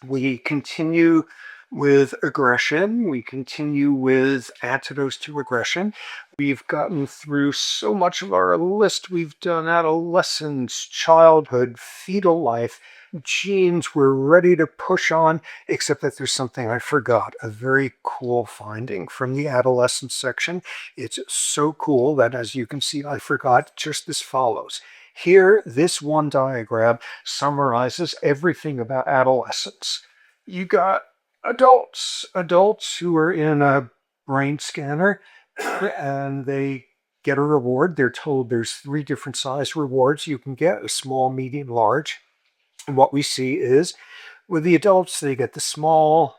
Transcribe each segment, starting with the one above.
We continue with aggression. We continue with antidotes to aggression. We've gotten through so much of our list. We've done adolescence, childhood, fetal life, genes. We're ready to push on, except that there's something I forgot. A very cool finding from the adolescence section. It's so cool that, as you can see, I forgot just as follows. Here, this one diagram summarizes everything about adolescence. You got adults who are in a brain scanner and they get a reward. They're told there's three different size rewards you can get: a small, medium, large. And what we see is with the adults, they get the small,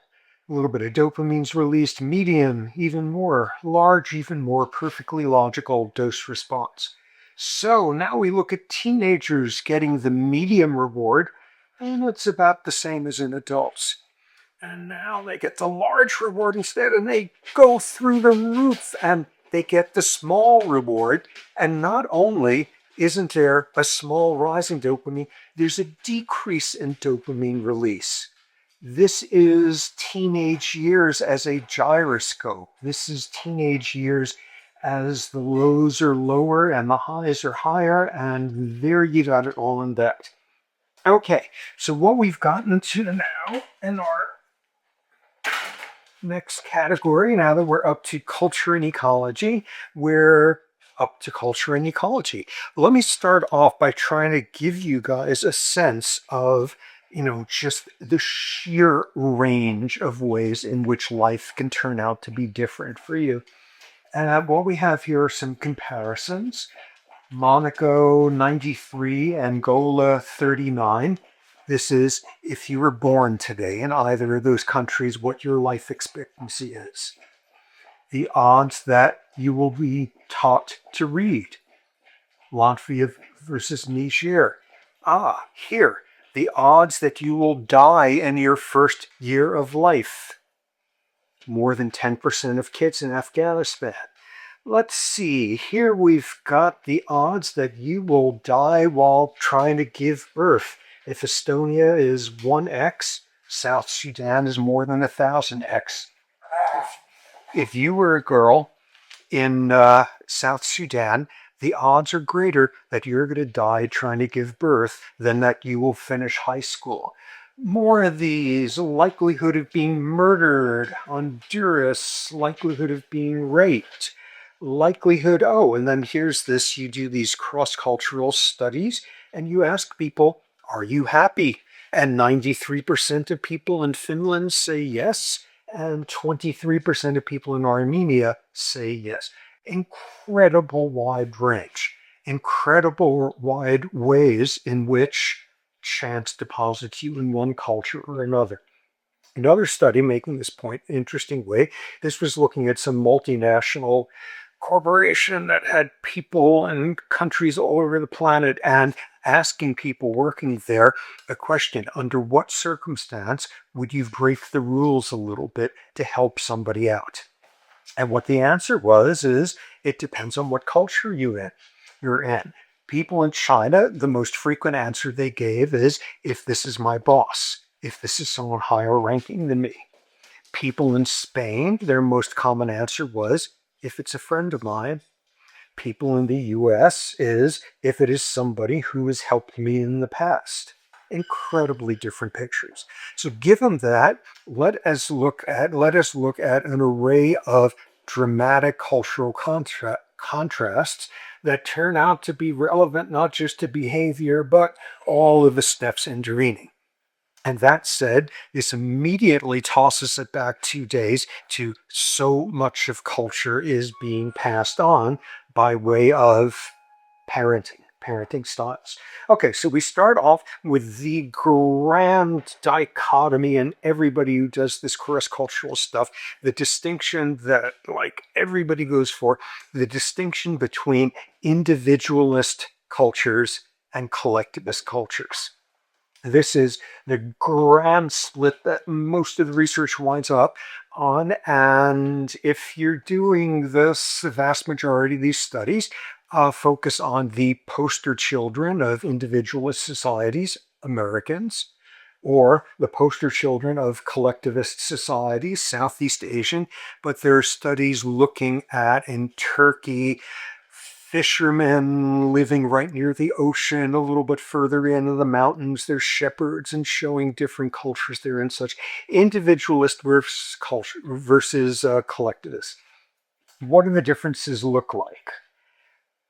a little bit of dopamine's released, medium, even more, large, even more, perfectly logical dose response. So now we look at teenagers getting the medium reward, and it's about the same as in adults. And now they get the large reward instead, and they go through the roof and they get the small reward. And not only isn't there a small rise in dopamine, there's a decrease in dopamine release. This is teenage years as a gyroscope. This is teenage years as the lows are lower and the highs are higher, and there you got it all in that. Okay, so what we've gotten to now in our next category, now that we're up to culture and ecology, we're up to culture and ecology. Let me start off by trying to give you guys a sense of, just the sheer range of ways in which life can turn out to be different for you. And what we have here are some comparisons. Monaco 93, Angola 39. This is if you were born today in either of those countries, what your life expectancy is. The odds that you will be taught to read. Latvia versus Niger. Here, the odds that you will die in your first year of life. More than 10% of kids in Afghanistan. Let's see, here we've got the odds that you will die while trying to give birth. If Estonia is 1x, South Sudan is more than 1,000x. If you were a girl in South Sudan, the odds are greater that you're going to die trying to give birth than that you will finish high school. More of these: likelihood of being murdered, Honduras, likelihood of being raped, likelihood, and then here's this, you do these cross-cultural studies and you ask people, are you happy? And 93% of people in Finland say yes, and 23% of people in Armenia say yes. Incredible wide range, incredible wide ways in which chance deposits you in one culture or another. Another study making this point in an interesting way, this was looking at some multinational corporation that had people in countries all over the planet and asking people working there a question: under what circumstance would you break the rules a little bit to help somebody out? And what the answer was is it depends on what culture you're in. People in China, the most frequent answer they gave is if this is my boss, if this is someone higher ranking than me. People in Spain, their most common answer was if it's a friend of mine. People in the US is if it is somebody who has helped me in the past. Incredibly different pictures. So given that, let us look at an array of dramatic cultural contrasts that turn out to be relevant not just to behavior, but all of the steps intervening. And that said, this immediately tosses it back 2 days to so much of culture is being passed on by way of parenting styles. Okay, so we start off with the grand dichotomy, and everybody who does this cross-cultural stuff, the distinction that like everybody goes for, the distinction between individualist cultures and collectivist cultures. This is the grand split that most of the research winds up on. And if you're doing this, the vast majority of these studies focus on the poster children of individualist societies, Americans. or the poster children of collectivist societies, Southeast Asian, but there are studies looking at in Turkey, fishermen living right near the ocean, a little bit further into the mountains. There's shepherds and showing different cultures there and such. Individualist versus culture versus collectivist. What do the differences look like?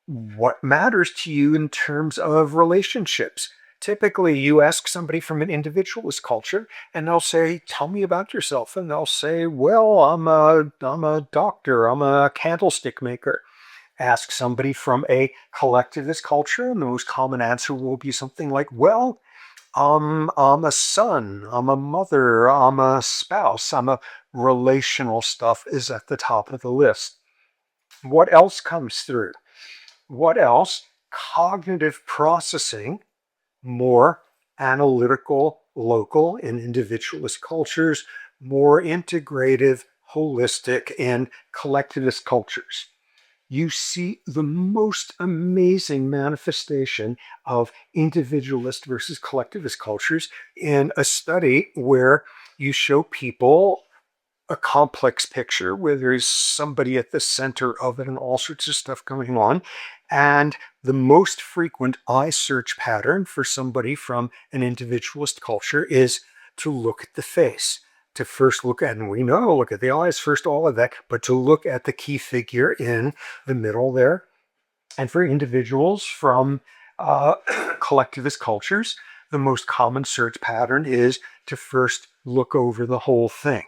What matters to you in terms of relationships? Typically, you ask somebody from an individualist culture, and they'll say, "Tell me about yourself." And they'll say, "Well, I'm a doctor. I'm a candlestick maker." Ask somebody from a collectivist culture, and the most common answer will be something like, "Well, I'm a son. I'm a mother. I'm a spouse. I'm a relational stuff is at the top of the list." What else comes through? What else? Cognitive processing, more analytical, local, in individualist cultures, more integrative, holistic, in collectivist cultures. You see the most amazing manifestation of individualist versus collectivist cultures in a study where you show people a complex picture where there's somebody at the center of it and all sorts of stuff going on. And the most frequent eye search pattern for somebody from an individualist culture is to look at the face. To first look at, and we know, look at the eyes first, all of that, but to look at the key figure in the middle there. And for individuals from uh, collectivist cultures, the most common search pattern is to first look over the whole thing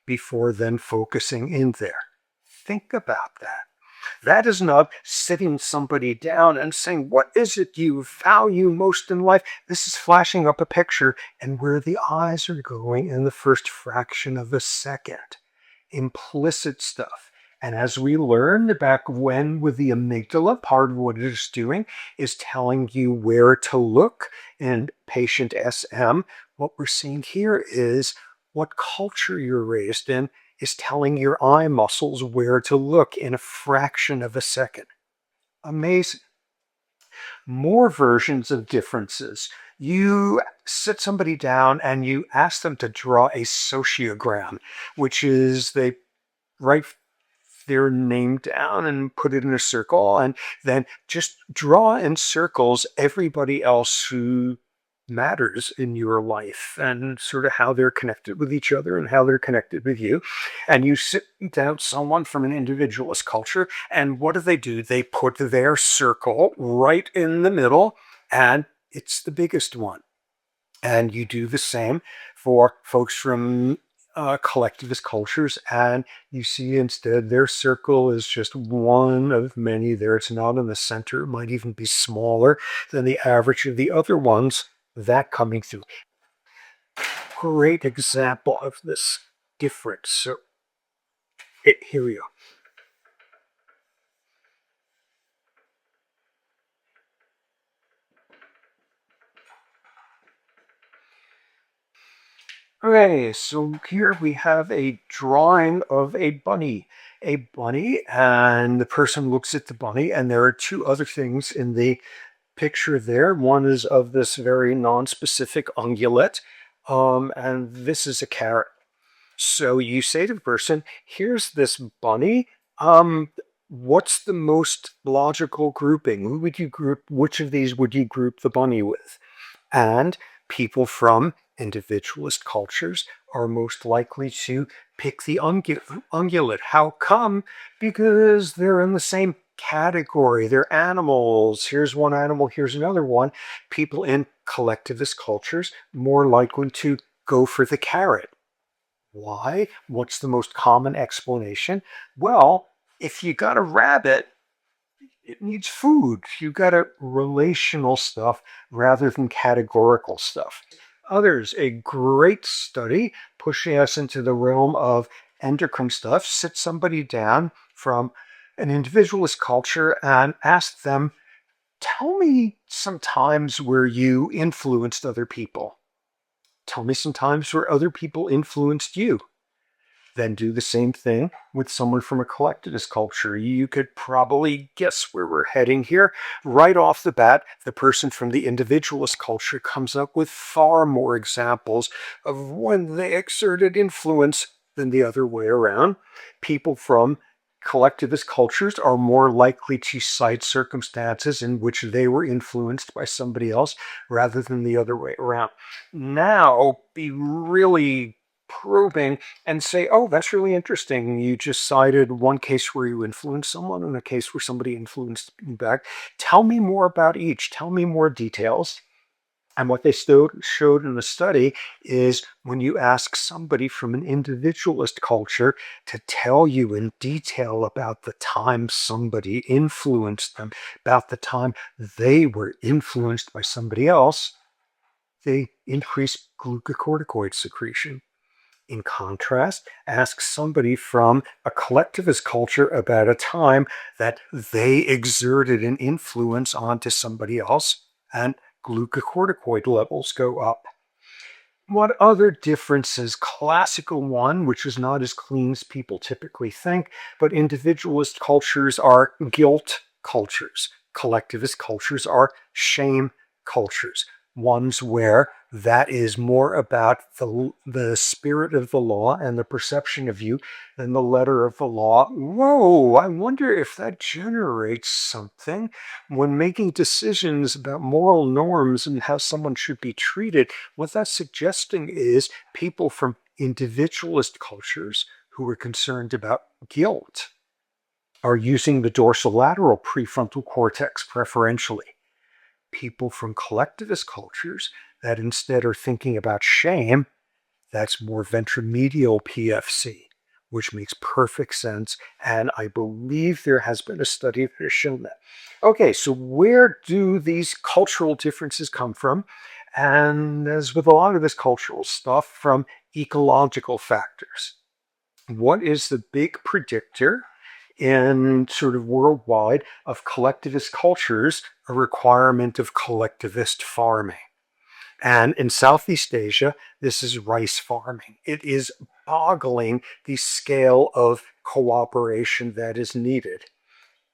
before then focusing in there. Think about that. That is not sitting somebody down and saying, "What is it you value most in life?" This is flashing up a picture and where the eyes are going in the first fraction of a second. Implicit stuff. And as we learned back when with the amygdala, part of what it is doing is telling you where to look. In patient SM, what we're seeing here is what culture you're raised in is telling your eye muscles where to look in a fraction of a second. Amazing. More versions of differences. You sit somebody down and you ask them to draw a sociogram, which is they write their name down and put it in a circle, and then just draw in circles everybody else who matters in your life and sort of how they're connected with each other and how they're connected with you. And you sit down someone from an individualist culture, and what do? They put their circle right in the middle, and it's the biggest one. And you do the same for folks from collectivist cultures, and you see instead their circle is just one of many there. It's not in the center, it might even be smaller than the average of the other ones. That coming through. Great example of this difference. So here we go. Okay, so here we have a drawing of a bunny. A bunny, and the person looks at the bunny, and there are two other things in the picture there. One is of this very non-specific ungulate, and this is a carrot. So you say to the person, "Here's this bunny. What's the most logical grouping? Who would you group? Which of these would you group the bunny with?" And people from individualist cultures are most likely to pick the ungulate. How come? Because they're in the same category. They're animals. Here's one animal, here's another one. People in collectivist cultures more likely to go for the carrot. Why? What's the most common explanation? Well, if you got a rabbit, it needs food. You got a relational stuff rather than categorical stuff. Others, a great study pushing us into the realm of endocrine stuff. Sit somebody down from an individualist culture and ask them, "Tell me some times where you influenced other people. Tell me some times where other people influenced you." Then do the same thing with someone from a collectivist culture. You could probably guess where we're heading here. Right off the bat, the person from the individualist culture comes up with far more examples of when they exerted influence than the other way around. People from collectivist cultures are more likely to cite circumstances in which they were influenced by somebody else rather than the other way around. Now, be really probing and say, oh, that's really interesting. You just cited one case where you influenced someone and a case where somebody influenced you back. Tell me more about each. Tell me more details. And what they showed in the study is when you ask somebody from an individualist culture to tell you in detail about the time somebody influenced them, about the time they were influenced by somebody else, they increase glucocorticoid secretion. In contrast, ask somebody from a collectivist culture about a time that they exerted an influence onto somebody else, and glucocorticoid levels go up. What other differences? Classical one, which is not as clean as people typically think, but individualist cultures are guilt cultures. Collectivist cultures are shame cultures. Ones where that is more about the spirit of the law and the perception of you than the letter of the law. Whoa, I wonder if that generates something when making decisions about moral norms and how someone should be treated. What that's suggesting is people from individualist cultures who are concerned about guilt are using the dorsolateral prefrontal cortex preferentially. People from collectivist cultures that instead are thinking about shame, that's more ventromedial PFC, which makes perfect sense. And I believe there has been a study that has shown that. Okay, so where do these cultural differences come from? And as with a lot of this cultural stuff, from ecological factors. What is the big predictor in sort of worldwide of collectivist cultures? A requirement of collectivist farming. And in Southeast Asia, this is rice farming. It is boggling the scale of cooperation that is needed.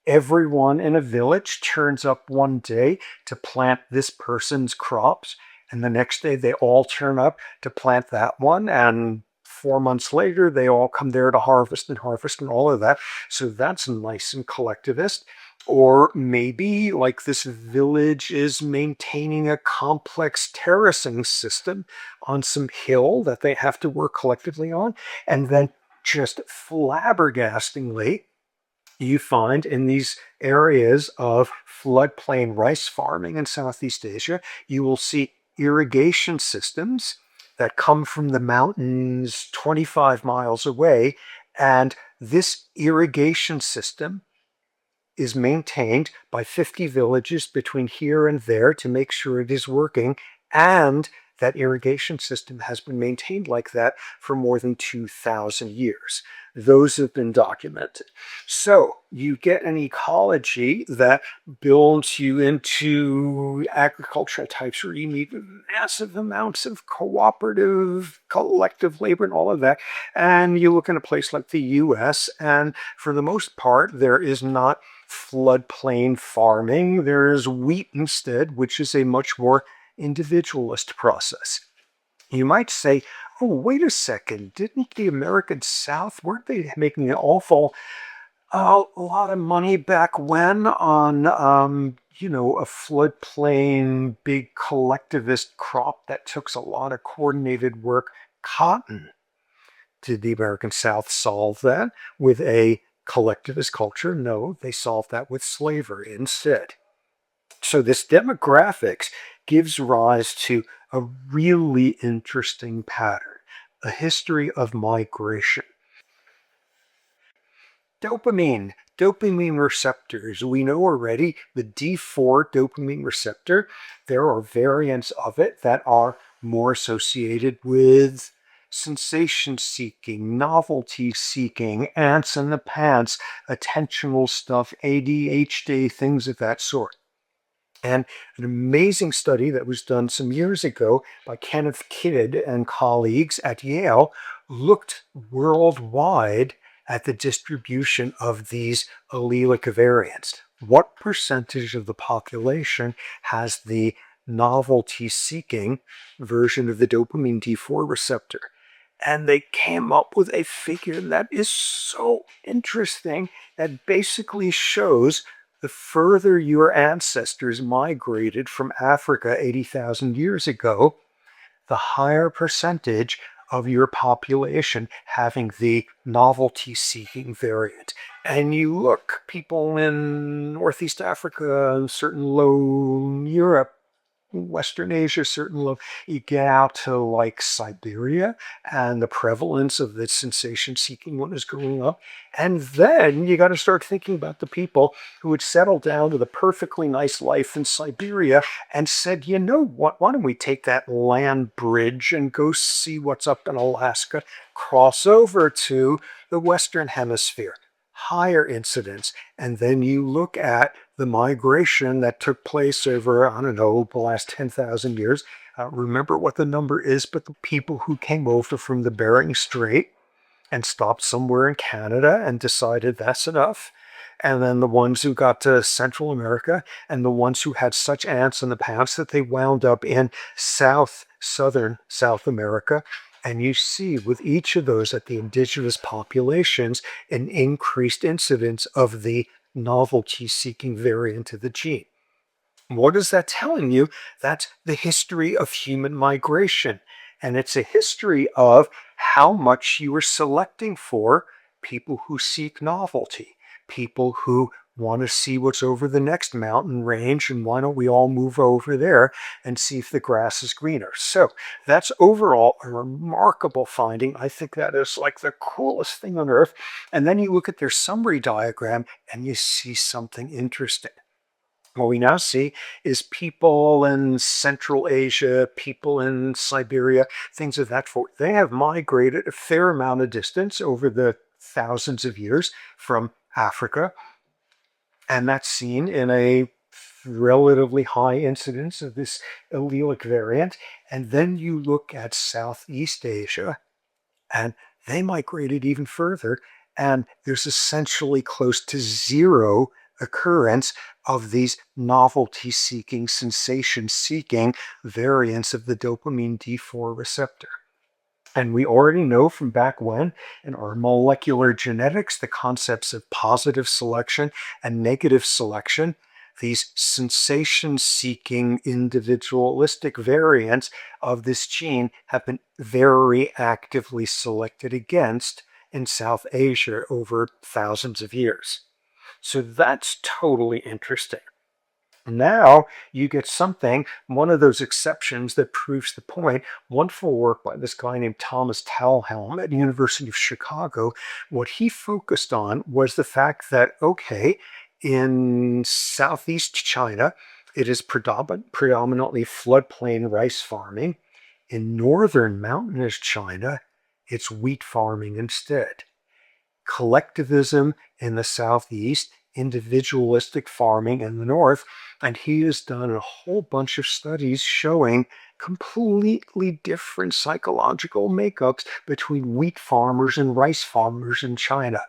Everyone in a village turns up one day to plant this person's crops, and the next day they all turn up to plant that one, and 4 months later they all come there to harvest and all of that. So that's nice and collectivist. Or maybe, like, this village is maintaining a complex terracing system on some hill that they have to work collectively on, and then just flabbergastingly, you find in these areas of floodplain rice farming in Southeast Asia, you will see irrigation systems that come from the mountains 25 miles away. And this irrigation system is maintained by 50 villages between here and there to make sure it is working. And that irrigation system has been maintained like that for more than 2,000 years. Those have been documented. So you get an ecology that builds you into agriculture types where you need massive amounts of cooperative, collective labor and all of that. And you look in a place like the US, and for the most part, there is not floodplain farming. There is wheat instead, which is a much more individualist process. You might say, oh, wait a second, didn't the American South, weren't they making an awful a lot of money back when on, a floodplain, big collectivist crop that took a lot of coordinated work, cotton? Did the American South solve that with a collectivist culture? No, they solved that with slavery instead. So this demographics gives rise to a really interesting pattern, a history of migration. Dopamine receptors. We know already the D4 dopamine receptor. There are variants of it that are more associated with sensation seeking, novelty seeking, ants in the pants, attentional stuff, ADHD, things of that sort. And an amazing study that was done some years ago by Kenneth Kidd and colleagues at Yale looked worldwide at the distribution of these allelic variants. What percentage of the population has the novelty-seeking version of the dopamine D4 receptor? And they came up with a figure that is so interesting that basically shows the further your ancestors migrated from Africa 80,000 years ago, the higher percentage of your population having the novelty-seeking variant. And you look, people in Northeast Africa, certain low Europe, Western Asia, certainly, you get out to like Siberia, and the prevalence of the sensation seeking one is going up. And then you got to start thinking about the people who had settled down to the perfectly nice life in Siberia and said, you know what, why don't we take that land bridge and go see what's up in Alaska, cross over to the Western Hemisphere? Higher incidence. And then you look at the migration that took place over, I don't know, the last 10,000 years. Remember what the number is, but the people who came over from the Bering Strait and stopped somewhere in Canada and decided that's enough. And then the ones who got to Central America, and the ones who had such ants in the past that they wound up in southern South America. And you see with each of those at the indigenous populations an increased incidence of the novelty-seeking variant of the gene. What is that telling you? That's the history of human migration. And it's a history of how much you are selecting for people who seek novelty, people who want to see what's over the next mountain range, and why don't we all move over there and see if the grass is greener. So that's overall a remarkable finding. I think that is like the coolest thing on earth. And then you look at their summary diagram and you see something interesting. What we now see is people in Central Asia, people in Siberia, things of that sort. They have migrated a fair amount of distance over the thousands of years from Africa, and that's seen in a relatively high incidence of this allelic variant. And then you look at Southeast Asia, and they migrated even further, and there's essentially close to zero occurrence of these novelty-seeking, sensation-seeking variants of the dopamine D4 receptor. And we already know from back when in our molecular genetics the concepts of positive selection and negative selection. These sensation-seeking individualistic variants of this gene have been very actively selected against in South Asia over thousands of years. So that's totally interesting. Now you get something, one of those exceptions that proves the point. Wonderful work by this guy named Thomas Talhelm at the University of Chicago. What he focused on was the fact that, okay, in southeast China, it is predominantly floodplain rice farming. In northern mountainous China, it's wheat farming instead. Collectivism in the southeast, individualistic farming in the north, and he has done a whole bunch of studies showing completely different psychological makeups between wheat farmers and rice farmers in China.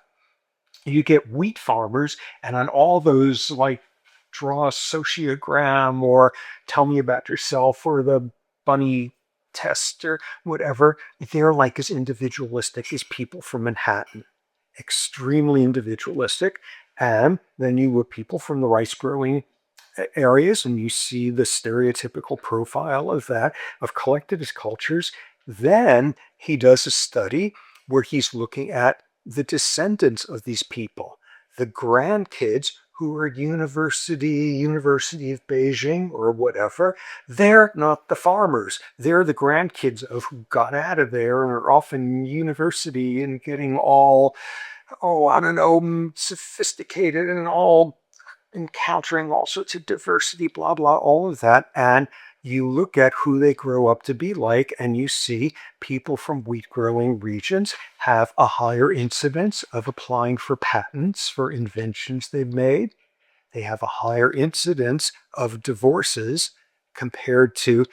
You get wheat farmers, and on all those, like, draw a sociogram or tell me about yourself or the bunny test or whatever, they're like as individualistic as people from Manhattan, extremely individualistic. And then you have people from the rice growing areas, and you see the stereotypical profile of that, of collectivist cultures. Then he does a study where he's looking at the descendants of these people, the grandkids who are University of Beijing or whatever. They're not the farmers. They're the grandkids of who got out of there and are off in university and getting all, oh, I don't know, sophisticated and all encountering all sorts of diversity, blah, blah, all of that. And you look at who they grow up to be like, and you see people from wheat growing regions have a higher incidence of applying for patents for inventions they've made. They have a higher incidence of divorces compared to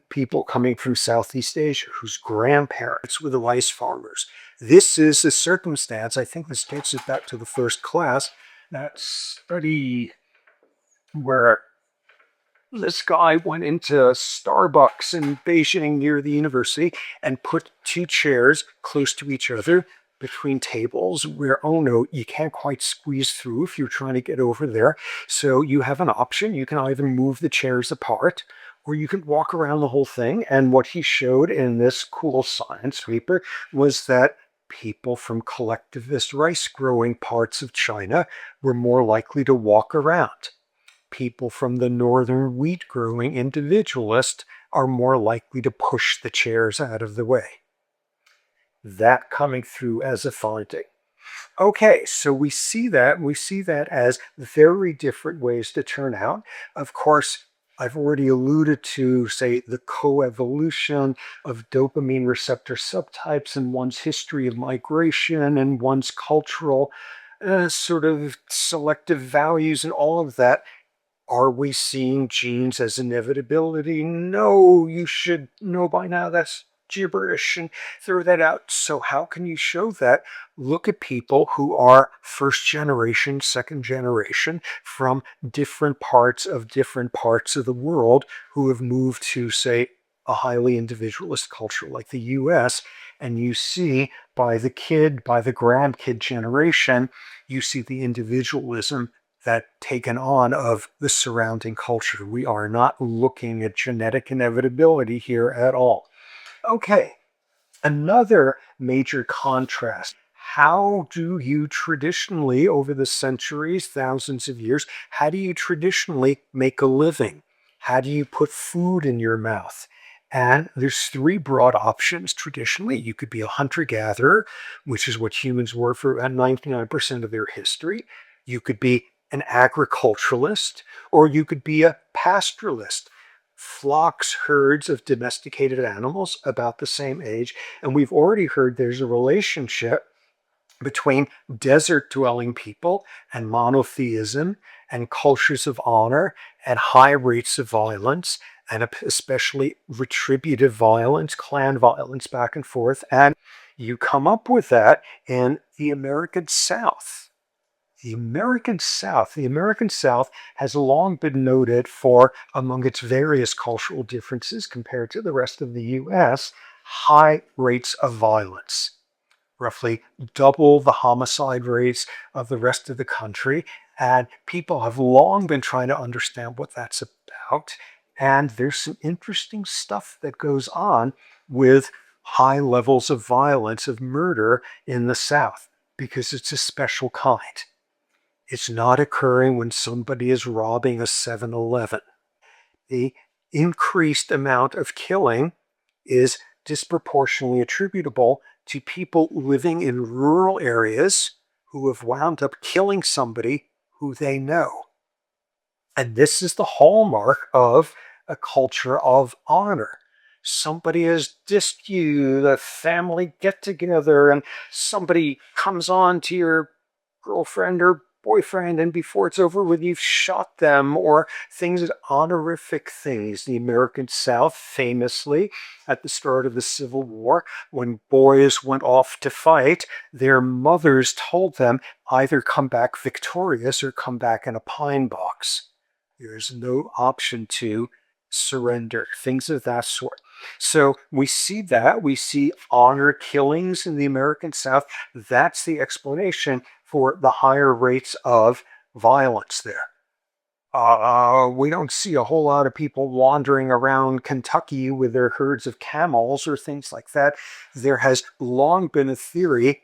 people coming from Southeast Asia whose grandparents were the rice farmers. This is a circumstance, I think this takes us back to the first class, that study where this guy went into Starbucks in Beijing near the university and put two chairs close to each other between tables where, oh no, you can't quite squeeze through if you're trying to get over there. So you have an option. You can either move the chairs apart or you can walk around the whole thing. And what he showed in this cool science paper was that people from collectivist rice growing parts of China were more likely to walk around. People from the northern wheat growing individualist are more likely to push the chairs out of the way. That coming through as a finding. Okay, so we see that as very different ways to turn out. Of course, I've already alluded to, say, the coevolution of dopamine receptor subtypes and one's history of migration and one's cultural sort of selective values and all of that. Are we seeing genes as inevitability? No, you should know by now that's gibberish and throw that out. So how can you show that? Look at people who are first generation, second generation from different parts of the world who have moved to, say, a highly individualist culture like the US, and you see by the grandkid generation, you see the individualism that taken on of the surrounding culture. We are not looking at genetic inevitability here at all. Okay, another major contrast. How do you traditionally, over the centuries, thousands of years, how do you traditionally make a living? How do you put food in your mouth? And there's three broad options traditionally. You could be a hunter-gatherer, which is what humans were for about 99% of their history. You could be an agriculturalist, or you could be a pastoralist. Flocks, herds of domesticated animals about the same age. And we've already heard there's a relationship between desert dwelling people and monotheism and cultures of honor and high rates of violence and especially retributive violence, clan violence back and forth. And you come up with that in the American South. The American South has long been noted for, among its various cultural differences compared to the rest of the US, high rates of violence, roughly double the homicide rates of the rest of the country. And people have long been trying to understand what that's about. And there's some interesting stuff that goes on with high levels of violence, of murder in the South, because it's a special kind. It's not occurring when somebody is robbing a 7-Eleven. The increased amount of killing is disproportionately attributable to people living in rural areas who have wound up killing somebody who they know. And this is the hallmark of a culture of honor. Somebody has dissed you, the family get together, and somebody comes on to your girlfriend or boyfriend, and before it's over with, you've shot them, or things, honorific things. The American South, famously, at the start of the Civil War, when boys went off to fight, their mothers told them either come back victorious or come back in a pine box. There's no option to surrender, things of that sort. So we see that. We see honor killings in the American South. That's the explanation for the higher rates of violence there. We don't see a whole lot of people wandering around Kentucky with their herds of camels or things like that. There has long been a theory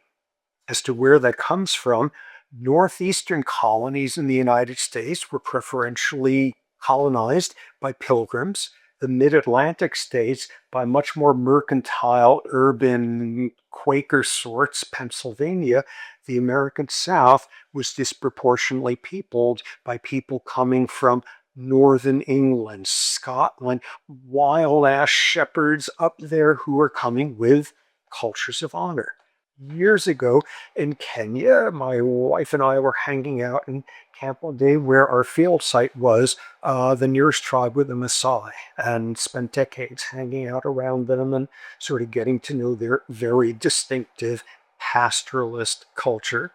as to where that comes from. Northeastern colonies in the United States were preferentially colonized by pilgrims. The mid-Atlantic states by much more mercantile, urban, Quaker sorts, Pennsylvania. The American South was disproportionately peopled by people coming from northern England, Scotland, wild-ass shepherds up there who are coming with cultures of honor. years ago in Kenya. My wife and I were hanging out in camp one day where our field site was. The nearest tribe were the Maasai, and spent decades hanging out around them and sort of getting to know their very distinctive pastoralist culture.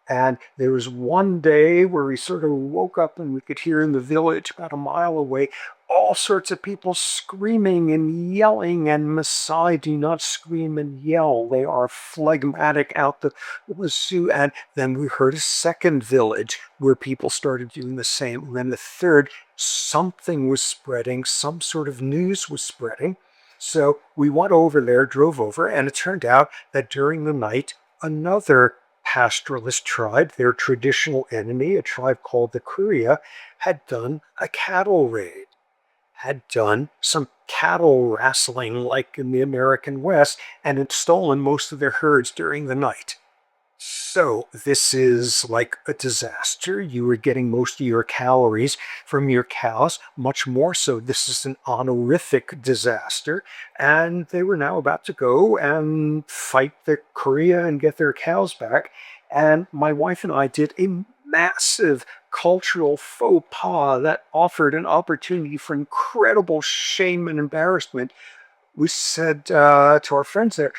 And there was one day where we sort of woke up and we could hear in the village about a mile away all sorts of people screaming and yelling. And Maasai do not scream and yell, they are phlegmatic out the wazoo. And then we heard a second village where people started doing the same. And then the third, something was spreading, some sort of news was spreading. So we went over there, drove over, and it turned out that during the night, another pastoralist tribe, their traditional enemy, a tribe called the Kuria, had done a cattle raid, had done some cattle wrestling like in the American West, and had stolen most of their herds during the night. So this is like a disaster. You were getting most of your calories from your cows, much more so. This is an honorific disaster. And they were now about to go and fight the Korea and get their cows back. And my wife and I did a massive cultural faux pas that offered an opportunity for incredible shame and embarrassment. We said to our friends there,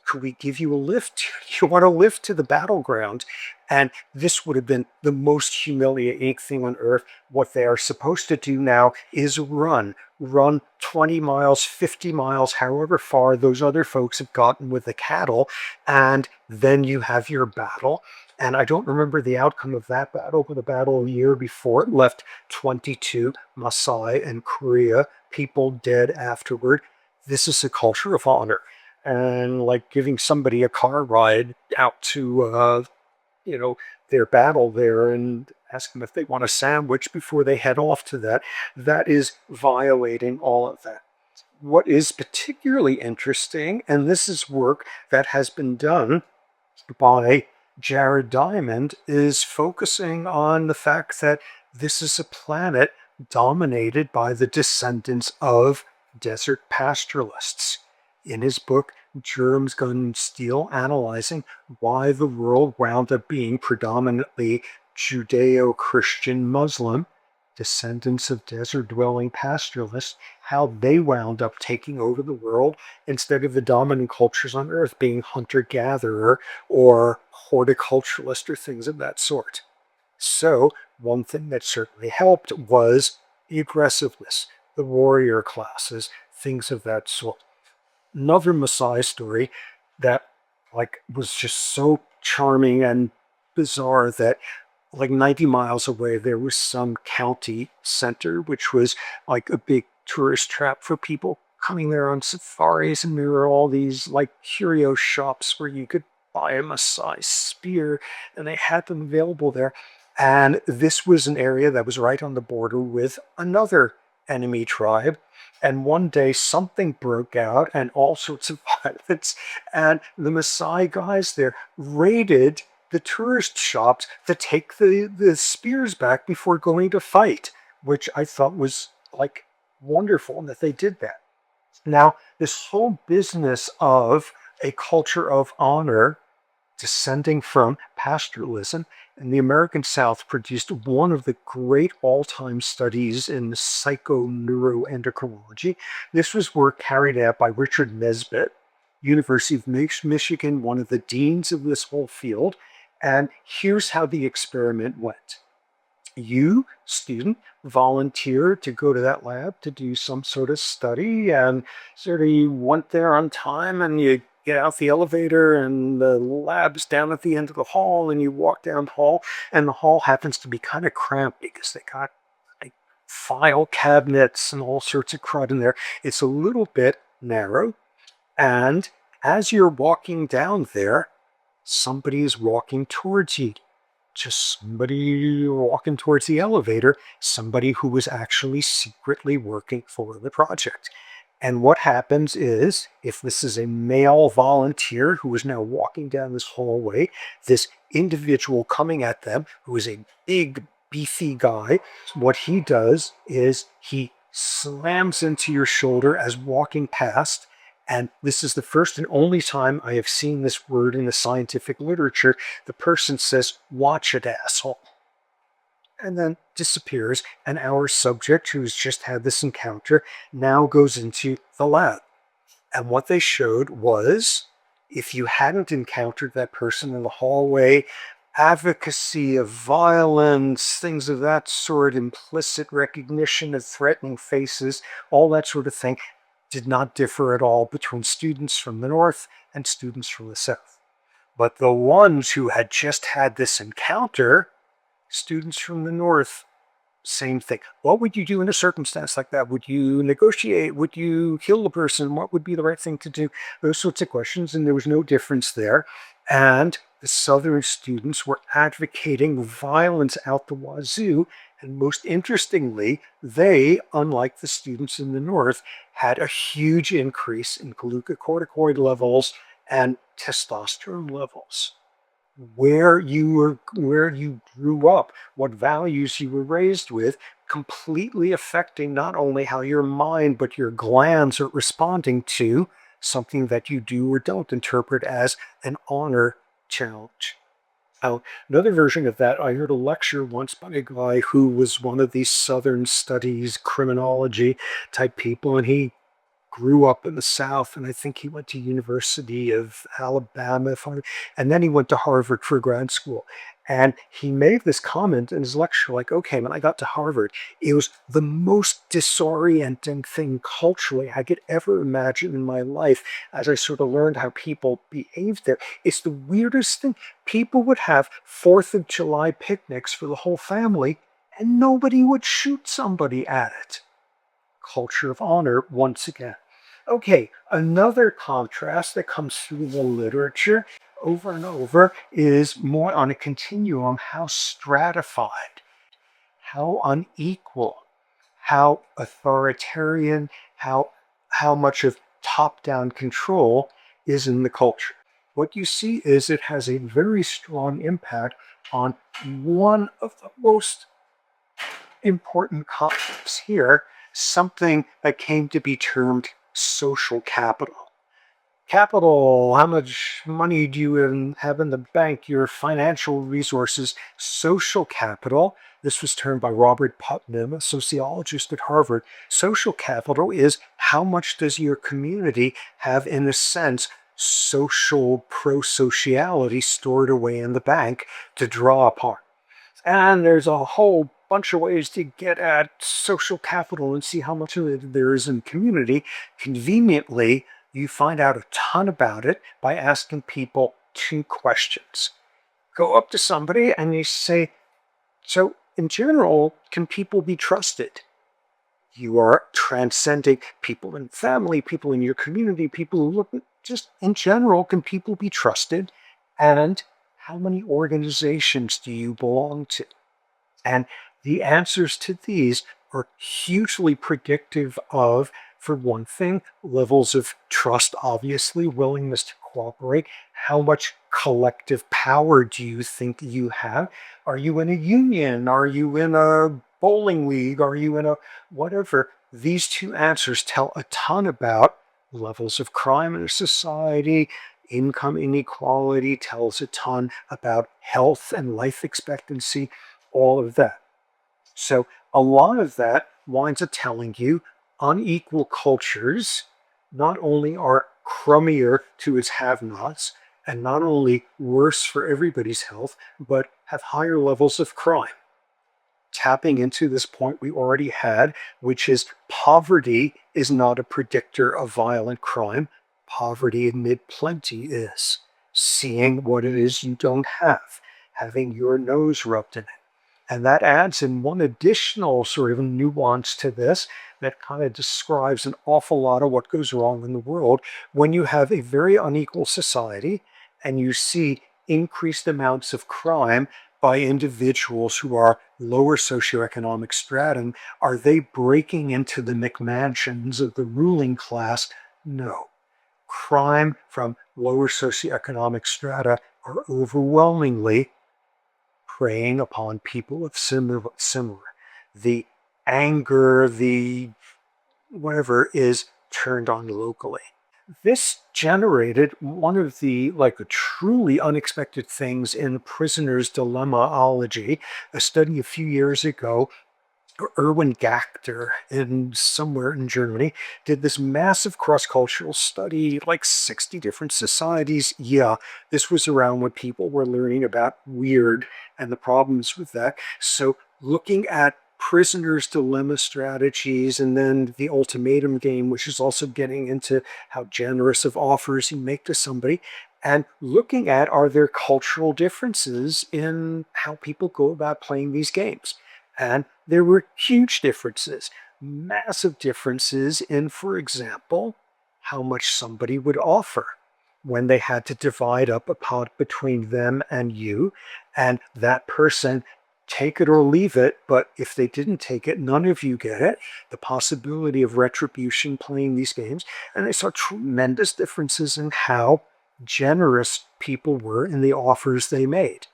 could we give you a lift? You want a lift to the battleground? And this would have been the most humiliating thing on earth. What they are supposed to do now is run 20 miles, 50 miles, however far those other folks have gotten with the cattle. And then you have your battle. And I don't remember the outcome of that battle, but the battle a year before it left 22 Maasai and Korea people dead afterward. This is a culture of honor. And like giving somebody a car ride out to, their battle there and ask them if they want a sandwich before they head off to that, that is violating all of that. What is particularly interesting, and this is work that has been done by Jared Diamond, is focusing on the fact that this is a planet dominated by the descendants of desert pastoralists. In his book, Germs, Gun, and Steel, analyzing why the world wound up being predominantly Judeo-Christian Muslim, descendants of desert-dwelling pastoralists, how they wound up taking over the world instead of the dominant cultures on Earth being hunter-gatherer or horticulturalist or things of that sort. So, one thing that certainly helped was the aggressiveness, the warrior classes, things of that sort. Another Maasai story that was just so charming and bizarre that 90 miles away there was some county center which was like a big tourist trap for people coming there on safaris, and there were all these curio shops where you could buy a Maasai spear, and they had them available there. And this was an area that was right on the border with another enemy tribe. And one day something broke out and all sorts of violence. And the Maasai guys there raided the tourist shops to take the spears back before going to fight, which I thought was wonderful that they did that. Now, this whole business of a culture of honor descending from pastoralism, and the American South produced one of the great all-time studies in psychoneuroendocrinology. This was work carried out by Richard Nesbitt, University of Michigan, one of the deans of this whole field. And here's how the experiment went. You, student, volunteer to go to that lab to do some sort of study, and sort of you went there on time, and you get out the elevator and the lab's down at the end of the hall, and you walk down the hall, and the hall happens to be kind of cramped because they got file cabinets and all sorts of crud in there. It's a little bit narrow, and as you're walking down there, somebody is walking towards you. Just somebody walking towards the elevator, somebody who was actually secretly working for the project. And what happens is, if this is a male volunteer who is now walking down this hallway, this individual coming at them, who is a big, beefy guy, what he does is he slams into your shoulder as walking past, And this is the first and only time I have seen this word in the scientific literature. The person says, "Watch it, asshole," and then disappears. And our subject, who's just had this encounter, now goes into the lab. And what they showed was, if you hadn't encountered that person in the hallway, advocacy of violence, things of that sort, implicit recognition of threatening faces, all that sort of thing, did not differ at all between students from the north and students from the south. But the ones who had just had this encounter, students from the north, same thing. What would you do in a circumstance like that? Would you negotiate? Would you kill the person? What would be the right thing to do? Those sorts of questions, and there was no difference there. And the Southern students were advocating violence out the wazoo. And most interestingly, they, unlike the students in the North, had a huge increase in glucocorticoid levels and testosterone levels. Where you grew up, what values you were raised with, completely affecting not only how your mind but your glands are responding to something that you do or don't interpret as an honor challenge. Now, another version of that, I heard a lecture once by a guy who was one of these Southern studies criminology type people, and he grew up in the South, and I think he went to University of Alabama, and then he went to Harvard for grad school. And he made this comment in his lecture, like, okay, when I got to Harvard, it was the most disorienting thing culturally I could ever imagine in my life as I sort of learned how people behaved there. It's the weirdest thing. People would have 4th of July picnics for the whole family, and nobody would shoot somebody at it. Culture of honor once again. Okay, another contrast that comes through the literature over and over is more on a continuum, how stratified, how unequal, how authoritarian, how much of top-down control is in the culture. What you see is it has a very strong impact on one of the most important concepts here, something that came to be termed social capital. Capital, how much money do you have in the bank, your financial resources. Social capital, this was termed by Robert Putnam, a sociologist at Harvard. Social capital is how much does your community have, in a sense, social pro-sociality stored away in the bank to draw upon. And there's a whole bunch of ways to get at social capital and see how much of it there is in community. Conveniently, you find out a ton about it by asking people 2 questions. Go up to somebody and you say, so in general, can people be trusted? You are transcending people in family, people in your community, people who look, just in general, can people be trusted? And how many organizations do you belong to? And the answers to these are hugely predictive of, for one thing, levels of trust, obviously, willingness to cooperate. How much collective power do you think you have? Are you in a union? Are you in a bowling league? Are you in a whatever? These 2 answers tell a ton about levels of crime in a society. Income inequality tells a ton about health and life expectancy, all of that. So a lot of that winds up telling you unequal cultures not only are crummier to its have-nots, and not only worse for everybody's health, but have higher levels of crime. Tapping into this point we already had, which is poverty is not a predictor of violent crime. Poverty amid plenty is. Seeing what it is you don't have, having your nose rubbed in it. And that adds in one additional sort of nuance to this that kind of describes an awful lot of what goes wrong in the world when you have a very unequal society and you see increased amounts of crime by individuals who are lower socioeconomic stratum. Are they breaking into the McMansions of the ruling class? No. Crime from lower socioeconomic strata are overwhelmingly preying upon people of similar. The anger, the whatever is turned on locally. This generated one of the truly unexpected things in prisoner's dilemmaology, a study a few years ago. Erwin Gachter in somewhere in Germany did this massive cross-cultural study, like 60 different societies. Yeah, this was around when people were learning about weird and the problems with that. So looking at prisoners' dilemma strategies and then the ultimatum game, which is also getting into how generous of offers you make to somebody, and looking at are there cultural differences in how people go about playing these games. And there were huge differences, massive differences in, for example, how much somebody would offer when they had to divide up a pot between them and you, and that person take it or leave it, but if they didn't take it, none of you get it. The possibility of retribution playing these games, and they saw tremendous differences in how generous people were in the offers they made,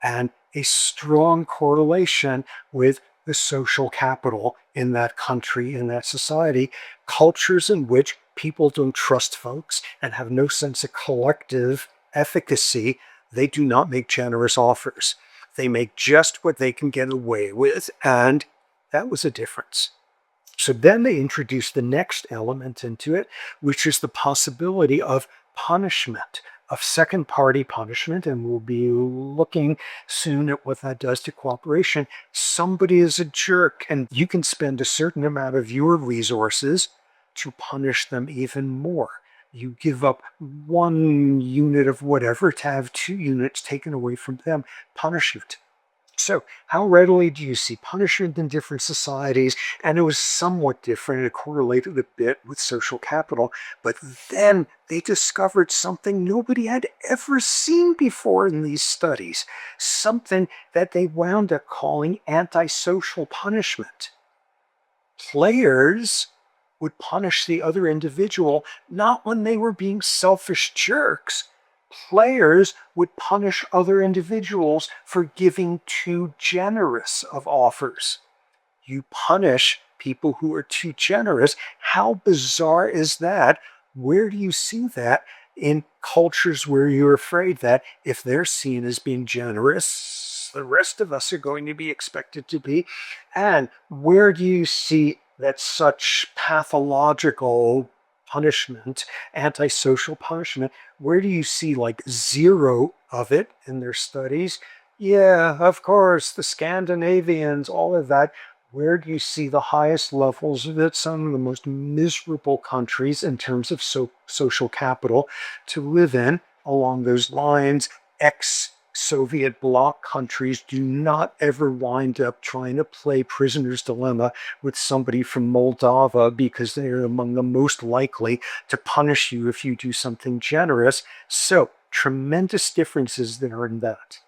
and a strong correlation with the social capital in that country, in that society, cultures in which people don't trust folks and have no sense of collective efficacy. They do not make generous offers. They make just what they can get away with, and that was a difference. So then they introduced the next element into it, which is the possibility of punishment, of second party punishment. And we'll be looking soon at what that does to cooperation. Somebody is a jerk, and you can spend a certain amount of your resources to punish them even more. You give up 1 unit of whatever to have 2 units taken away from them. Punishment. So, how readily do you see punishment in different societies? And it was somewhat different. It correlated a bit with social capital. But then they discovered something nobody had ever seen before in these studies, something that they wound up calling antisocial punishment. Players would punish the other individual not when they were being selfish jerks. Players would punish other individuals for giving too generous of offers. You punish people who are too generous. How bizarre is that? Where do you see that in cultures where you're afraid that if they're seen as being generous, the rest of us are going to be expected to be? And where do you see that such pathological punishment, antisocial punishment, where do you see like zero of it in their studies? Yeah, of course, the Scandinavians, all of that. Where do you see the highest levels of it? Some of the most miserable countries in terms of social capital to live in. Along those lines, ex-Soviet bloc countries do not ever wind up trying to play prisoner's dilemma with somebody from Moldova because they are among the most likely to punish you if you do something generous. So, tremendous differences there in that.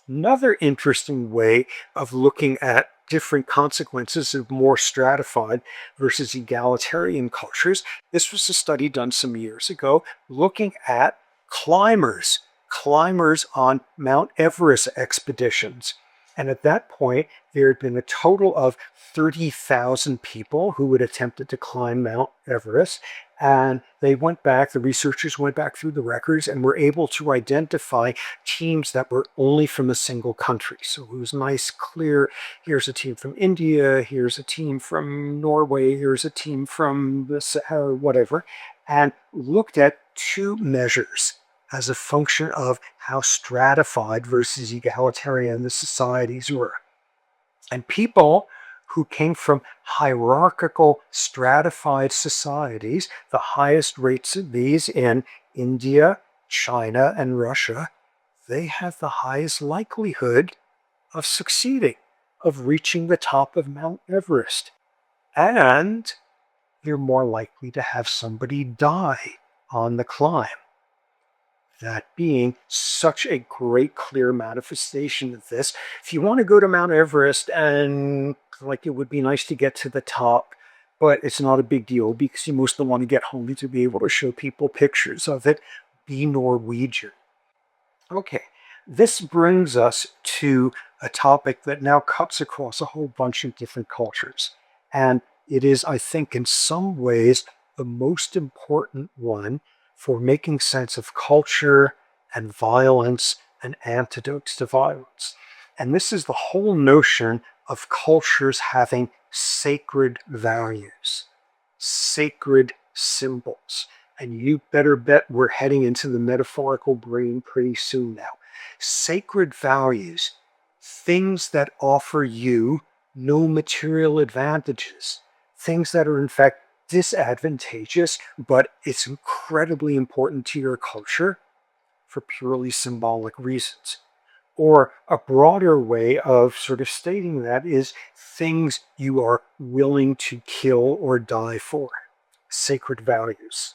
Another interesting way of looking at different consequences of more stratified versus egalitarian cultures. This was a study done some years ago looking at climbers on Mount Everest expeditions. And at that point, there had been a total of 30,000 people who had attempted to climb Mount Everest. And they went back, the researchers went back through the records and were able to identify teams that were only from a single country. So it was nice, clear, here's a team from India, here's a team from Norway, here's a team from the Sahara, whatever, and looked at two measures as a function of how stratified versus egalitarian the societies were. And people who came from hierarchical, stratified societies, the highest rates of these in India, China, and Russia, they have the highest likelihood of succeeding, of reaching the top of Mount Everest. And you're more likely to have somebody die on the climb. That being such a great, clear manifestation of this. If you want to go to Mount Everest and it would be nice to get to the top, but it's not a big deal because you mostly want to get home to be able to show people pictures of it. Be Norwegian. Okay, this brings us to a topic that now cuts across a whole bunch of different cultures. And it is, I think, in some ways, the most important one for making sense of culture and violence and antidotes to violence. And this is the whole notion of cultures having sacred values, sacred symbols. And you better bet we're heading into the metaphorical brain pretty soon now. Sacred values, things that offer you no material advantages, things that are in fact disadvantageous, but it's incredibly important to your culture for purely symbolic reasons. Or a broader way of sort of stating that is things you are willing to kill or die for, sacred values.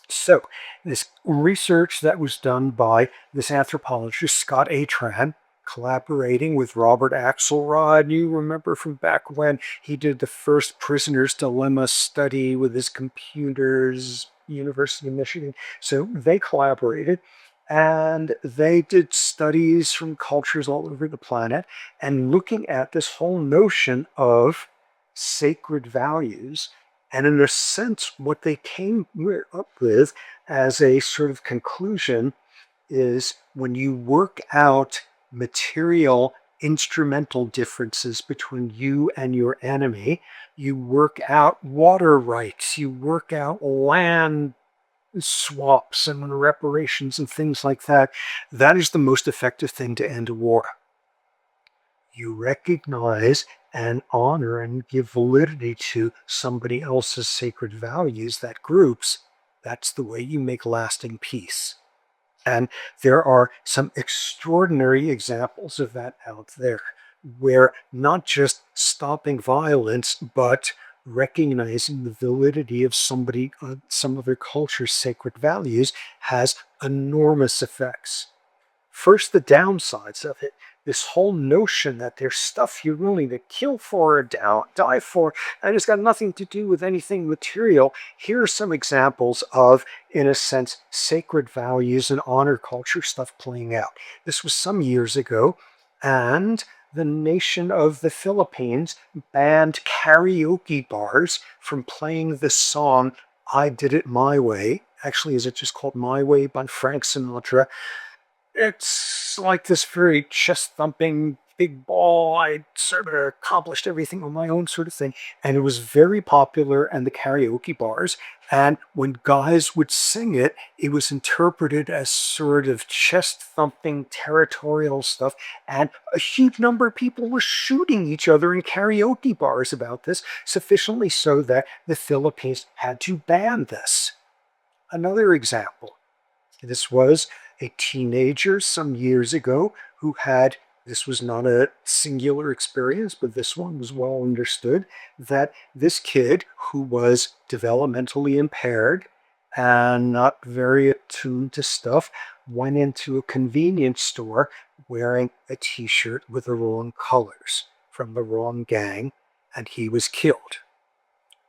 So, this research that was done by this anthropologist, Scott Atran, collaborating with Robert Axelrod, you remember from back when he did the first Prisoner's Dilemma study with his computers, University of Michigan. So they collaborated and they did studies from cultures all over the planet and looking at this whole notion of sacred values. And in a sense, what they came up with as a sort of conclusion is when you work out material instrumental differences between you and your enemy, you work out water rights, you work out land swaps and reparations and things like that. That is the most effective thing to end a war. You recognize and honor and give validity to somebody else's sacred values, that groups, that's the way you make lasting peace. And there are some extraordinary examples of that out there, where not just stopping violence, but recognizing the validity of some other culture's sacred values has enormous effects. First, the downsides of it. This whole notion that there's stuff you're willing to kill for or die for, and it's got nothing to do with anything material. Here are some examples of, in a sense, sacred values and honor culture stuff playing out. This was some years ago, and the nation of the Philippines banned karaoke bars from playing the song I Did It My Way. Actually, is it just called My Way by Frank Sinatra? It's like this very chest thumping, big ball, I sort of accomplished everything on my own sort of thing. And it was very popular in the karaoke bars. And when guys would sing it, it was interpreted as sort of chest thumping, territorial stuff. And a huge number of people were shooting each other in karaoke bars about this, sufficiently so that the Philippines had to ban this. Another example. This was a teenager some years ago who had, this was not a singular experience, but this one was well understood, that this kid who was developmentally impaired and not very attuned to stuff went into a convenience store wearing a t-shirt with the wrong colors from the wrong gang, and he was killed.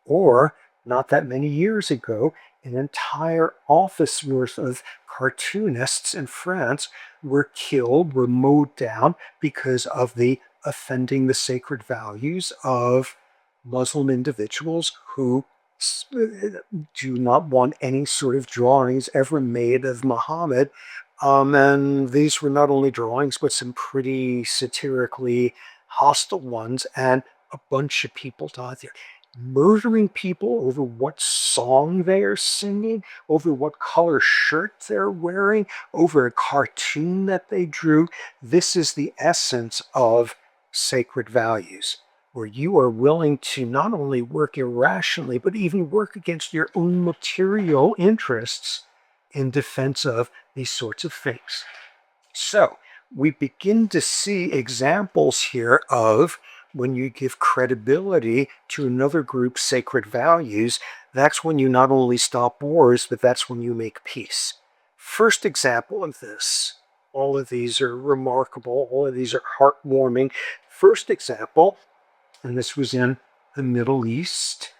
Or, not that many years ago, an entire office worth of cartoonists in France were killed, were mowed down because of the offending the sacred values of Muslim individuals who do not want any sort of drawings ever made of Muhammad. And these were not only drawings, but some pretty satirically hostile ones, and a bunch of people died there. Murdering people over what song they are singing, over what color shirt they're wearing, over a cartoon that they drew. This is the essence of sacred values, where you are willing to not only work irrationally, but even work against your own material interests in defense of these sorts of things. So we begin to see examples here of when you give credibility to another group's sacred values, that's when you not only stop wars, but that's when you make peace. First example of this, all of these are remarkable, all of these are heartwarming. First example, and this was in the Middle East,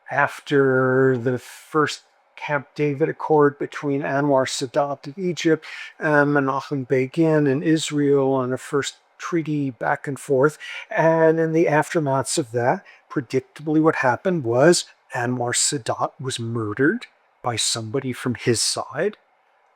after the first Camp David Accord between Anwar Sadat of Egypt and Menachem Begin in Israel on a first treaty back and forth. And in the aftermaths of that, predictably what happened was Anwar Sadat was murdered by somebody from his side,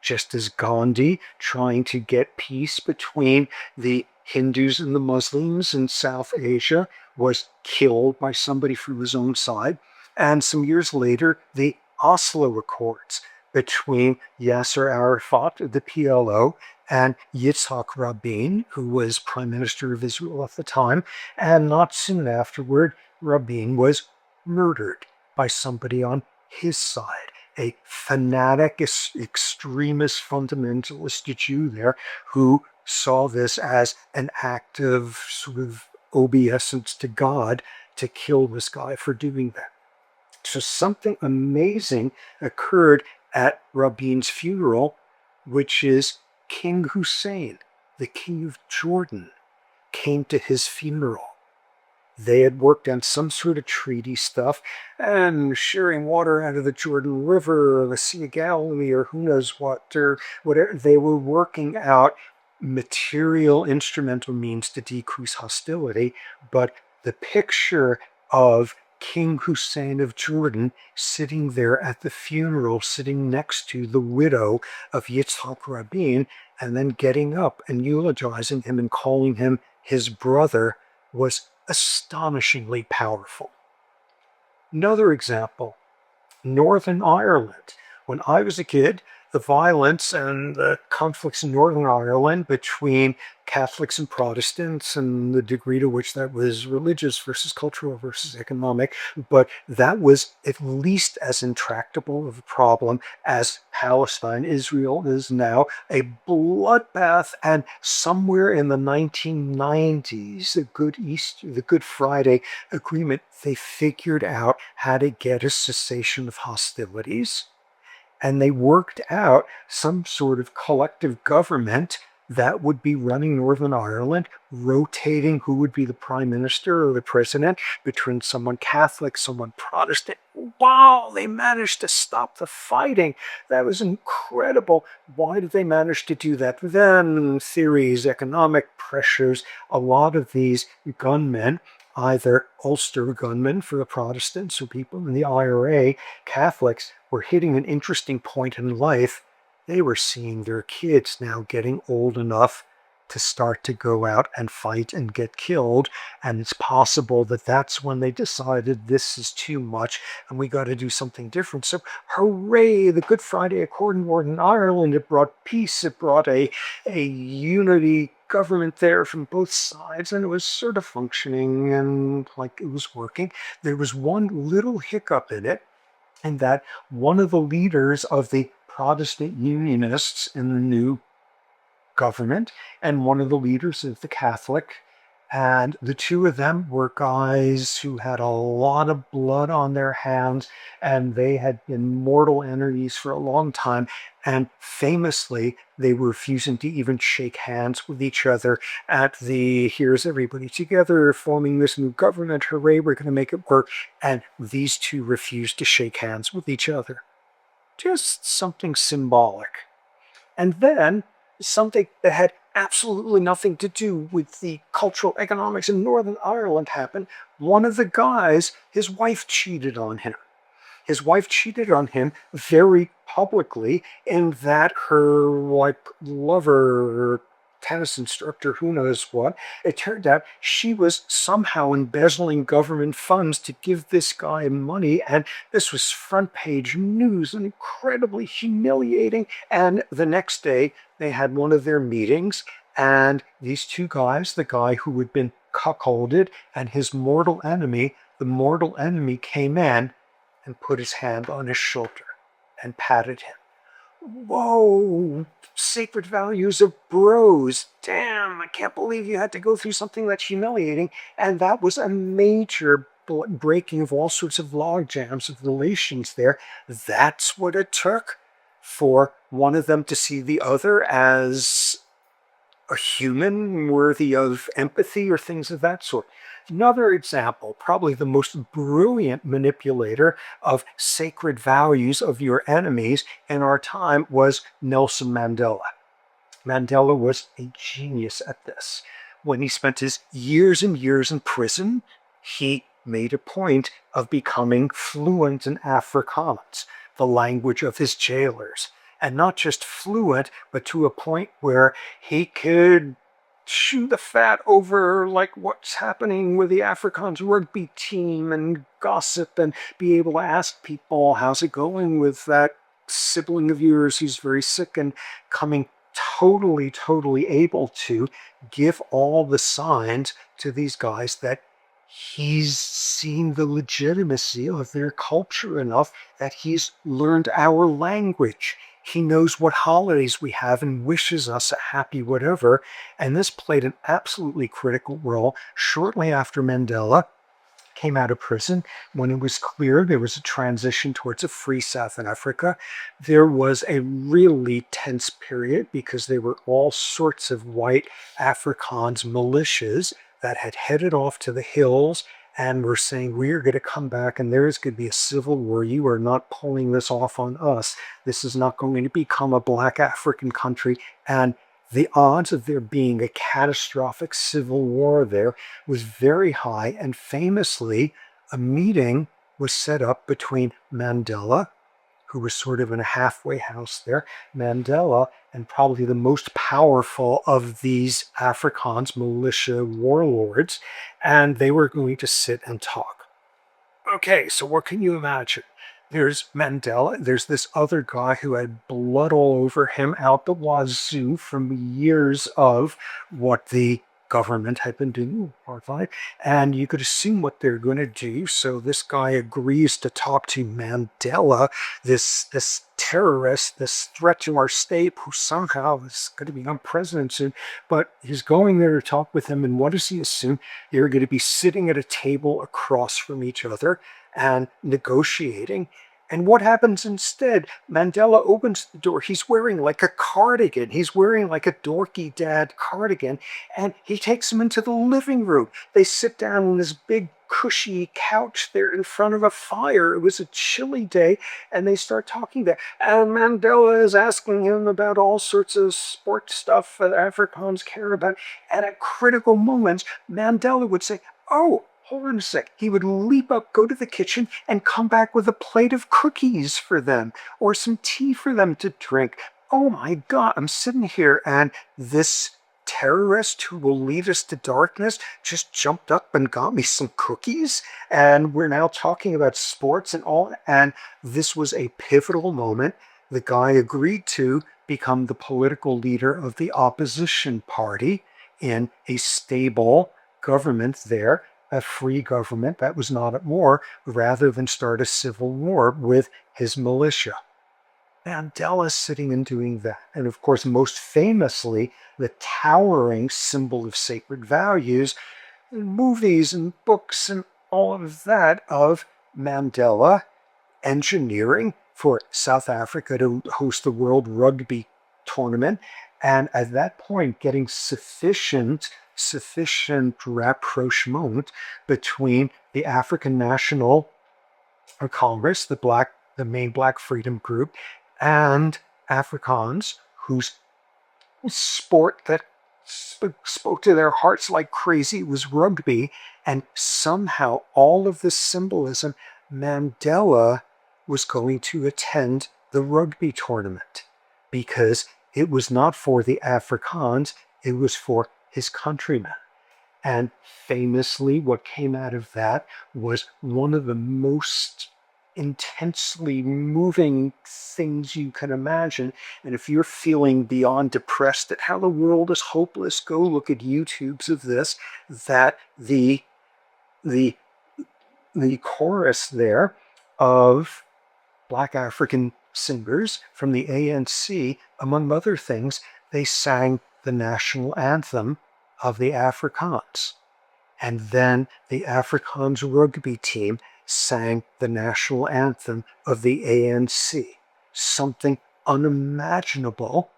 just as Gandhi, trying to get peace between the Hindus and the Muslims in South Asia, was killed by somebody from his own side. And some years later, the Oslo Accords between Yasser Arafat, the PLO, and Yitzhak Rabin, who was Prime Minister of Israel at the time. And not soon afterward, Rabin was murdered by somebody on his side, a fanatic, extremist, fundamentalist Jew there who saw this as an act of sort of obeisance to God to kill this guy for doing that. So something amazing occurred at Rabin's funeral, which is King Hussein, the king of Jordan, came to his funeral. They had worked on some sort of treaty stuff and sharing water out of the Jordan River or the Sea of Galilee or who knows what, or whatever. They were working out material, instrumental means to decrease hostility. But the picture of King Hussein of Jordan sitting there at the funeral, sitting next to the widow of Yitzhak Rabin, and then getting up and eulogizing him and calling him his brother was astonishingly powerful. Another example, Northern Ireland. When I was a kid, the violence and the conflicts in Northern Ireland between Catholics and Protestants and the degree to which that was religious versus cultural versus economic, but that was at least as intractable of a problem as Palestine. Israel is now a bloodbath, and somewhere in the 1990s, the Good Friday Agreement, they figured out how to get a cessation of hostilities. And they worked out some sort of collective government that would be running Northern Ireland, rotating who would be the prime minister or the president between someone Catholic, someone Protestant. Wow, they managed to stop the fighting. That was incredible. Why did they manage to do that? Then theories, economic pressures, a lot of these gunmen, either Ulster gunmen for the Protestants or people in the IRA, Catholics, were hitting an interesting point in life. They were seeing their kids now getting old enough to start to go out and fight and get killed. And it's possible that that's when they decided this is too much and we got to do something different. So hooray, the Good Friday Accord in Northern Ireland, it brought peace, it brought a unity government there from both sides, and it was sort of functioning and like it was working. There was one little hiccup in it, and that one of the leaders of the Protestant Unionists in the new government and one of the leaders of the Catholic, and the two of them were guys who had a lot of blood on their hands, and they had been mortal enemies for a long time. And famously, they were refusing to even shake hands with each other at the here's everybody together forming this new government, hooray, we're going to make it work. And these two refused to shake hands with each other. Just something symbolic. And then something that had absolutely nothing to do with the cultural economics in Northern Ireland happened. One of the guys, his wife cheated on him. His wife cheated on him very publicly in that her lover, tennis instructor, who knows what, it turned out she was somehow embezzling government funds to give this guy money, and this was front page news and incredibly humiliating. And the next day they had one of their meetings, and these two guys, the guy who had been cuckolded and his mortal enemy, the mortal enemy came in and put his hand on his shoulder and patted him. Whoa, sacred values of bros. Damn, I can't believe you had to go through something that's humiliating. And that was a major breaking of all sorts of log jams of relations there. That's what it took for one of them to see the other as a human worthy of empathy or things of that sort. Another example, probably the most brilliant manipulator of sacred values of your enemies in our time, was Nelson Mandela. Mandela was a genius at this. When he spent his years and years in prison, he made a point of becoming fluent in Afrikaans, the language of his jailers. And not just fluent, but to a point where he could chew the fat over like what's happening with the Afrikaans rugby team and gossip and be able to ask people, how's it going with that sibling of yours who's very sick, and coming totally able to give all the signs to these guys that he's seen the legitimacy of their culture enough that he's learned our language. He knows what holidays we have and wishes us a happy whatever. And this played an absolutely critical role shortly after Mandela came out of prison. When it was clear there was a transition towards a free South Africa, there was a really tense period because there were all sorts of white Afrikaans militias that had headed off to the hills and were saying, we're going to come back and there's going to be a civil war. You are not pulling this off on us. This is not going to become a black African country. And the odds of there being a catastrophic civil war there was very high, and famously, a meeting was set up between Mandela, who was sort of in a halfway house there, Mandela, and probably the most powerful of these Afrikaans militia warlords, and they were going to sit and talk. Okay, so what can you imagine? There's Mandela, there's this other guy who had blood all over him out the wazoo from years of what the government had been doing, apartheid, and you could assume what they're going to do. So this guy agrees to talk to Mandela, this terrorist, this threat to our state, who somehow is going to become president soon. But he's going there to talk with him, and what does he assume? They're going to be sitting at a table across from each other and negotiating. And what happens instead? Mandela opens the door. He's wearing like a cardigan. He's wearing like a dorky dad cardigan. And he takes him into the living room. They sit down on this big cushy couch there in front of a fire. It was a chilly day. And they start talking there. And Mandela is asking him about all sorts of sports stuff that Afrikaans care about. And at critical moments, Mandela would say, oh, hold on a sec. He would leap up, go to the kitchen, and come back with a plate of cookies for them or some tea for them to drink. Oh my God, I'm sitting here and this terrorist who will lead us to darkness just jumped up and got me some cookies. And we're now talking about sports and all. And this was a pivotal moment. The guy agreed to become the political leader of the opposition party in a stable government there, a free government that was not at war, rather than start a civil war with his militia. Mandela sitting and doing that. And of course, most famously, the towering symbol of sacred values, movies and books and all of that of Mandela engineering for South Africa to host the World Rugby Tournament. And at that point, getting sufficient rapprochement between the African National Congress, the main black freedom group, and Afrikaans, whose sport that spoke to their hearts like crazy was rugby. And somehow all of this symbolism, Mandela was going to attend the rugby tournament because it was not for the Afrikaans, it was for his countrymen. And famously, what came out of that was one of the most intensely moving things you can imagine. And if you're feeling beyond depressed at how the world is hopeless, go look at YouTubes of this, that the chorus there of Black African singers from the ANC, among other things, they sang the national anthem of the Afrikaans. And then the Afrikaans rugby team sang the national anthem of the ANC. Something unimaginable,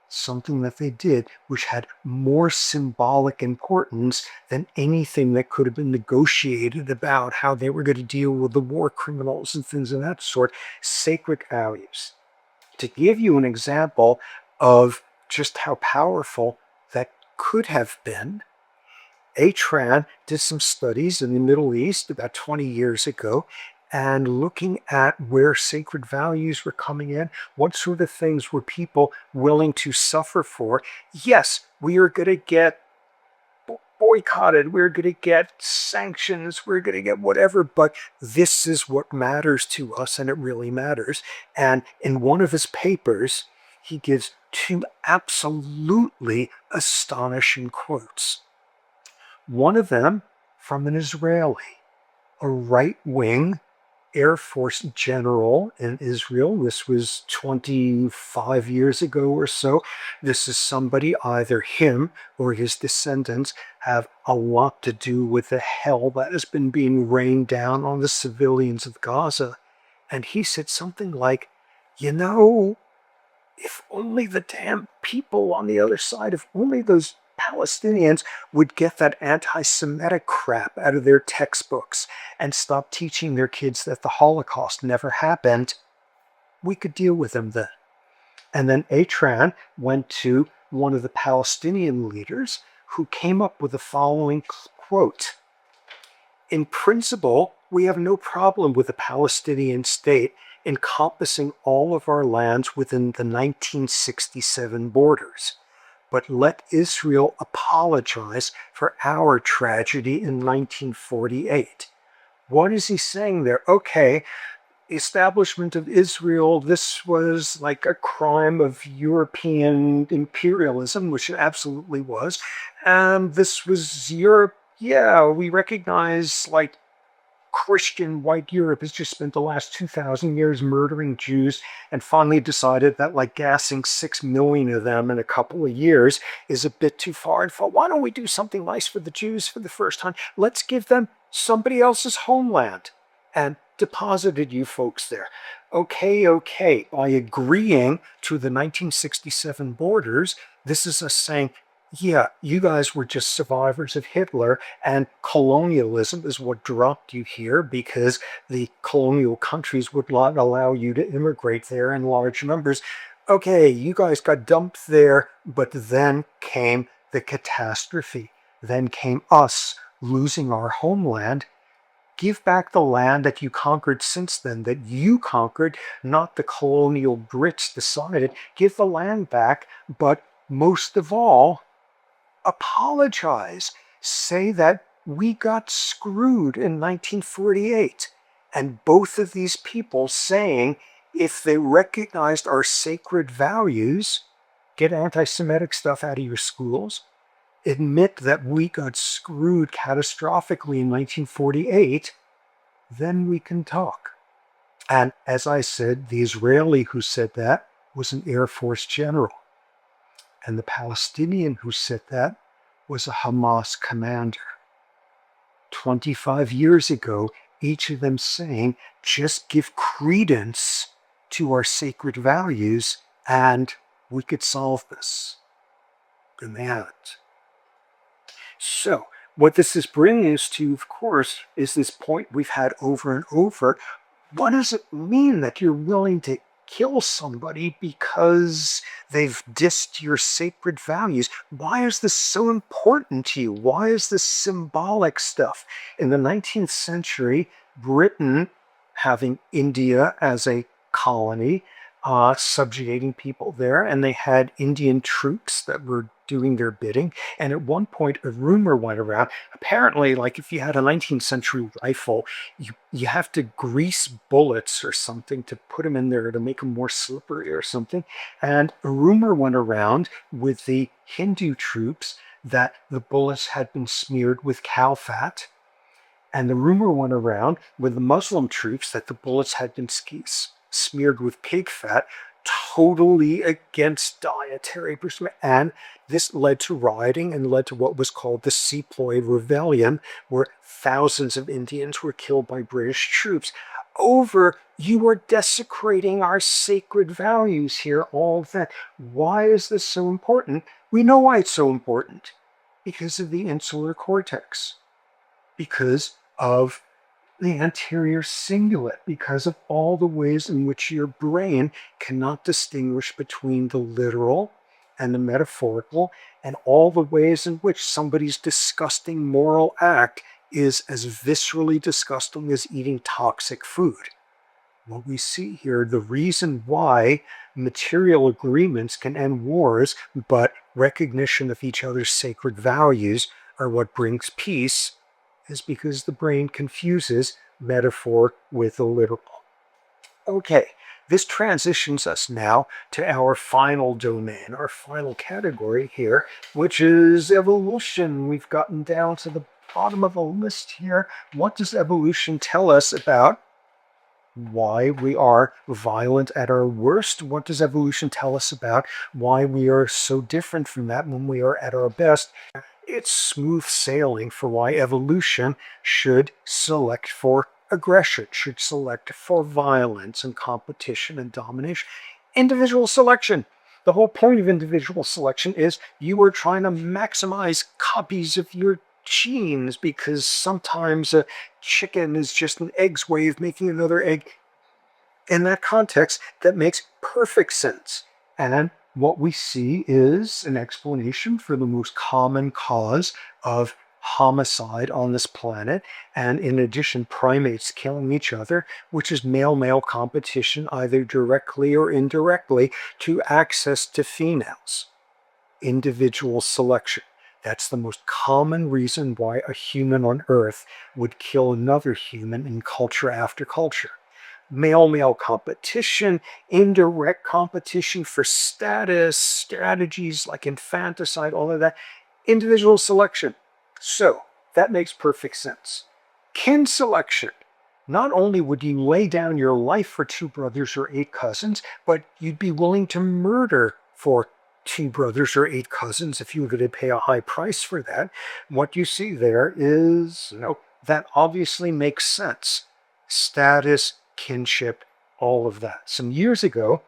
something that they did, which had more symbolic importance than anything that could have been negotiated about how they were going to deal with the war criminals and things of that sort. Sacred values. To give you an example of just how powerful that could have been, A. Tran did some studies in the Middle East about 20 years ago and looking at where sacred values were coming in, what sort of things were people willing to suffer for. Yes, we are going to get boycotted, we're going to get sanctions, we're going to get whatever, but this is what matters to us, and it really matters. And in one of his papers, he gives two absolutely astonishing quotes. One of them from an Israeli, a right wing Air Force general in Israel. This was 25 years ago or so. This is somebody, either him or his descendants, have a lot to do with the hell that has been being rained down on the civilians of Gaza. And he said something like, you know, if only the damn people on the other side, if only those Palestinians would get that anti Semitic crap out of their textbooks and stop teaching their kids that the Holocaust never happened, we could deal with them then. And then A. Tran went to one of the Palestinian leaders who came up with the following quote: in principle, we have no problem with the Palestinian state encompassing all of our lands within the 1967 borders. But let Israel apologize for our tragedy in 1948. What is he saying there? Okay, the establishment of Israel, this was like a crime of European imperialism, which it absolutely was. And this was Europe. Yeah, we recognize like Christian white Europe has just spent the last 2,000 years murdering Jews and finally decided that like gassing 6 million of them in a couple of years is a bit too far. And thought, why don't we do something nice for the Jews for the first time? Let's give them somebody else's homeland. And deposited you folks there. Okay. By agreeing to the 1967 borders, this is us saying, yeah, you guys were just survivors of Hitler, and colonialism is what dropped you here because the colonial countries would not allow you to immigrate there in large numbers. Okay, you guys got dumped there, but then came the catastrophe. Then came us losing our homeland. Give back the land that you conquered since then, that you conquered, not the colonial Brits decided. Give the land back, but most of all, apologize. Say that we got screwed in 1948. And both of these people saying, if they recognized our sacred values, get anti Semitic stuff out of your schools, admit that we got screwed catastrophically in 1948, then we can talk. And as I said, the Israeli who said that was an Air Force general. And the Palestinian who said that was a Hamas commander. 25 years ago, each of them saying, just give credence to our sacred values and we could solve this. And they haven't. So, what this is bringing us to, of course, is this point we've had over and over. What does it mean that you're willing to kill somebody because they've dissed your sacred values? Why is this so important to you? Why is this symbolic stuff? In the 19th century, Britain, having India as a colony, subjugating people there, and they had Indian troops that were doing their bidding. And at one point, a rumor went around. Apparently, like if you had a 19th century rifle, you have to grease bullets or something to put them in there to make them more slippery or something. And a rumor went around with the Hindu troops that the bullets had been smeared with cow fat. And the rumor went around with the Muslim troops that the bullets had been smeared with pig fat, totally against dietary prescription. And this led to rioting and led to what was called the Sepoy Rebellion, where thousands of Indians were killed by British troops. Over, you are desecrating our sacred values here, all that. Why is this so important? We know why it's so important. Because of the insular cortex. Because of the anterior cingulate, because of all the ways in which your brain cannot distinguish between the literal and the metaphorical, and all the ways in which somebody's disgusting moral act is as viscerally disgusting as eating toxic food. What we see here, the reason why material agreements can end wars, but recognition of each other's sacred values are what brings peace, is because the brain confuses metaphor with the literal. Okay, this transitions us now to our final domain, our final category here, which is evolution. We've gotten down to the bottom of the list here. What does evolution tell us about why we are violent at our worst? What does evolution tell us about why we are so different from that when we are at our best? It's smooth sailing for why evolution should select for aggression, should select for violence and competition and domination. Individual selection. The whole point of individual selection is you are trying to maximize copies of your genes, because sometimes a chicken is just an egg's way of making another egg. In that context, that makes perfect sense. And what we see is an explanation for the most common cause of homicide on this planet, and in addition, primates killing each other, which is male-male competition, either directly or indirectly, to access to females. Individual selection. That's the most common reason why a human on Earth would kill another human in culture after culture. Male-male competition, indirect competition for status, strategies like infanticide, all of that. Individual selection. So, that makes perfect sense. Kin selection. Not only would you lay down your life for 2 brothers or 8 cousins, but you'd be willing to murder for 2 brothers or 8 cousins if you were going to pay a high price for that. What you see there is, that obviously makes sense. Status, kinship, all of that. Some years ago,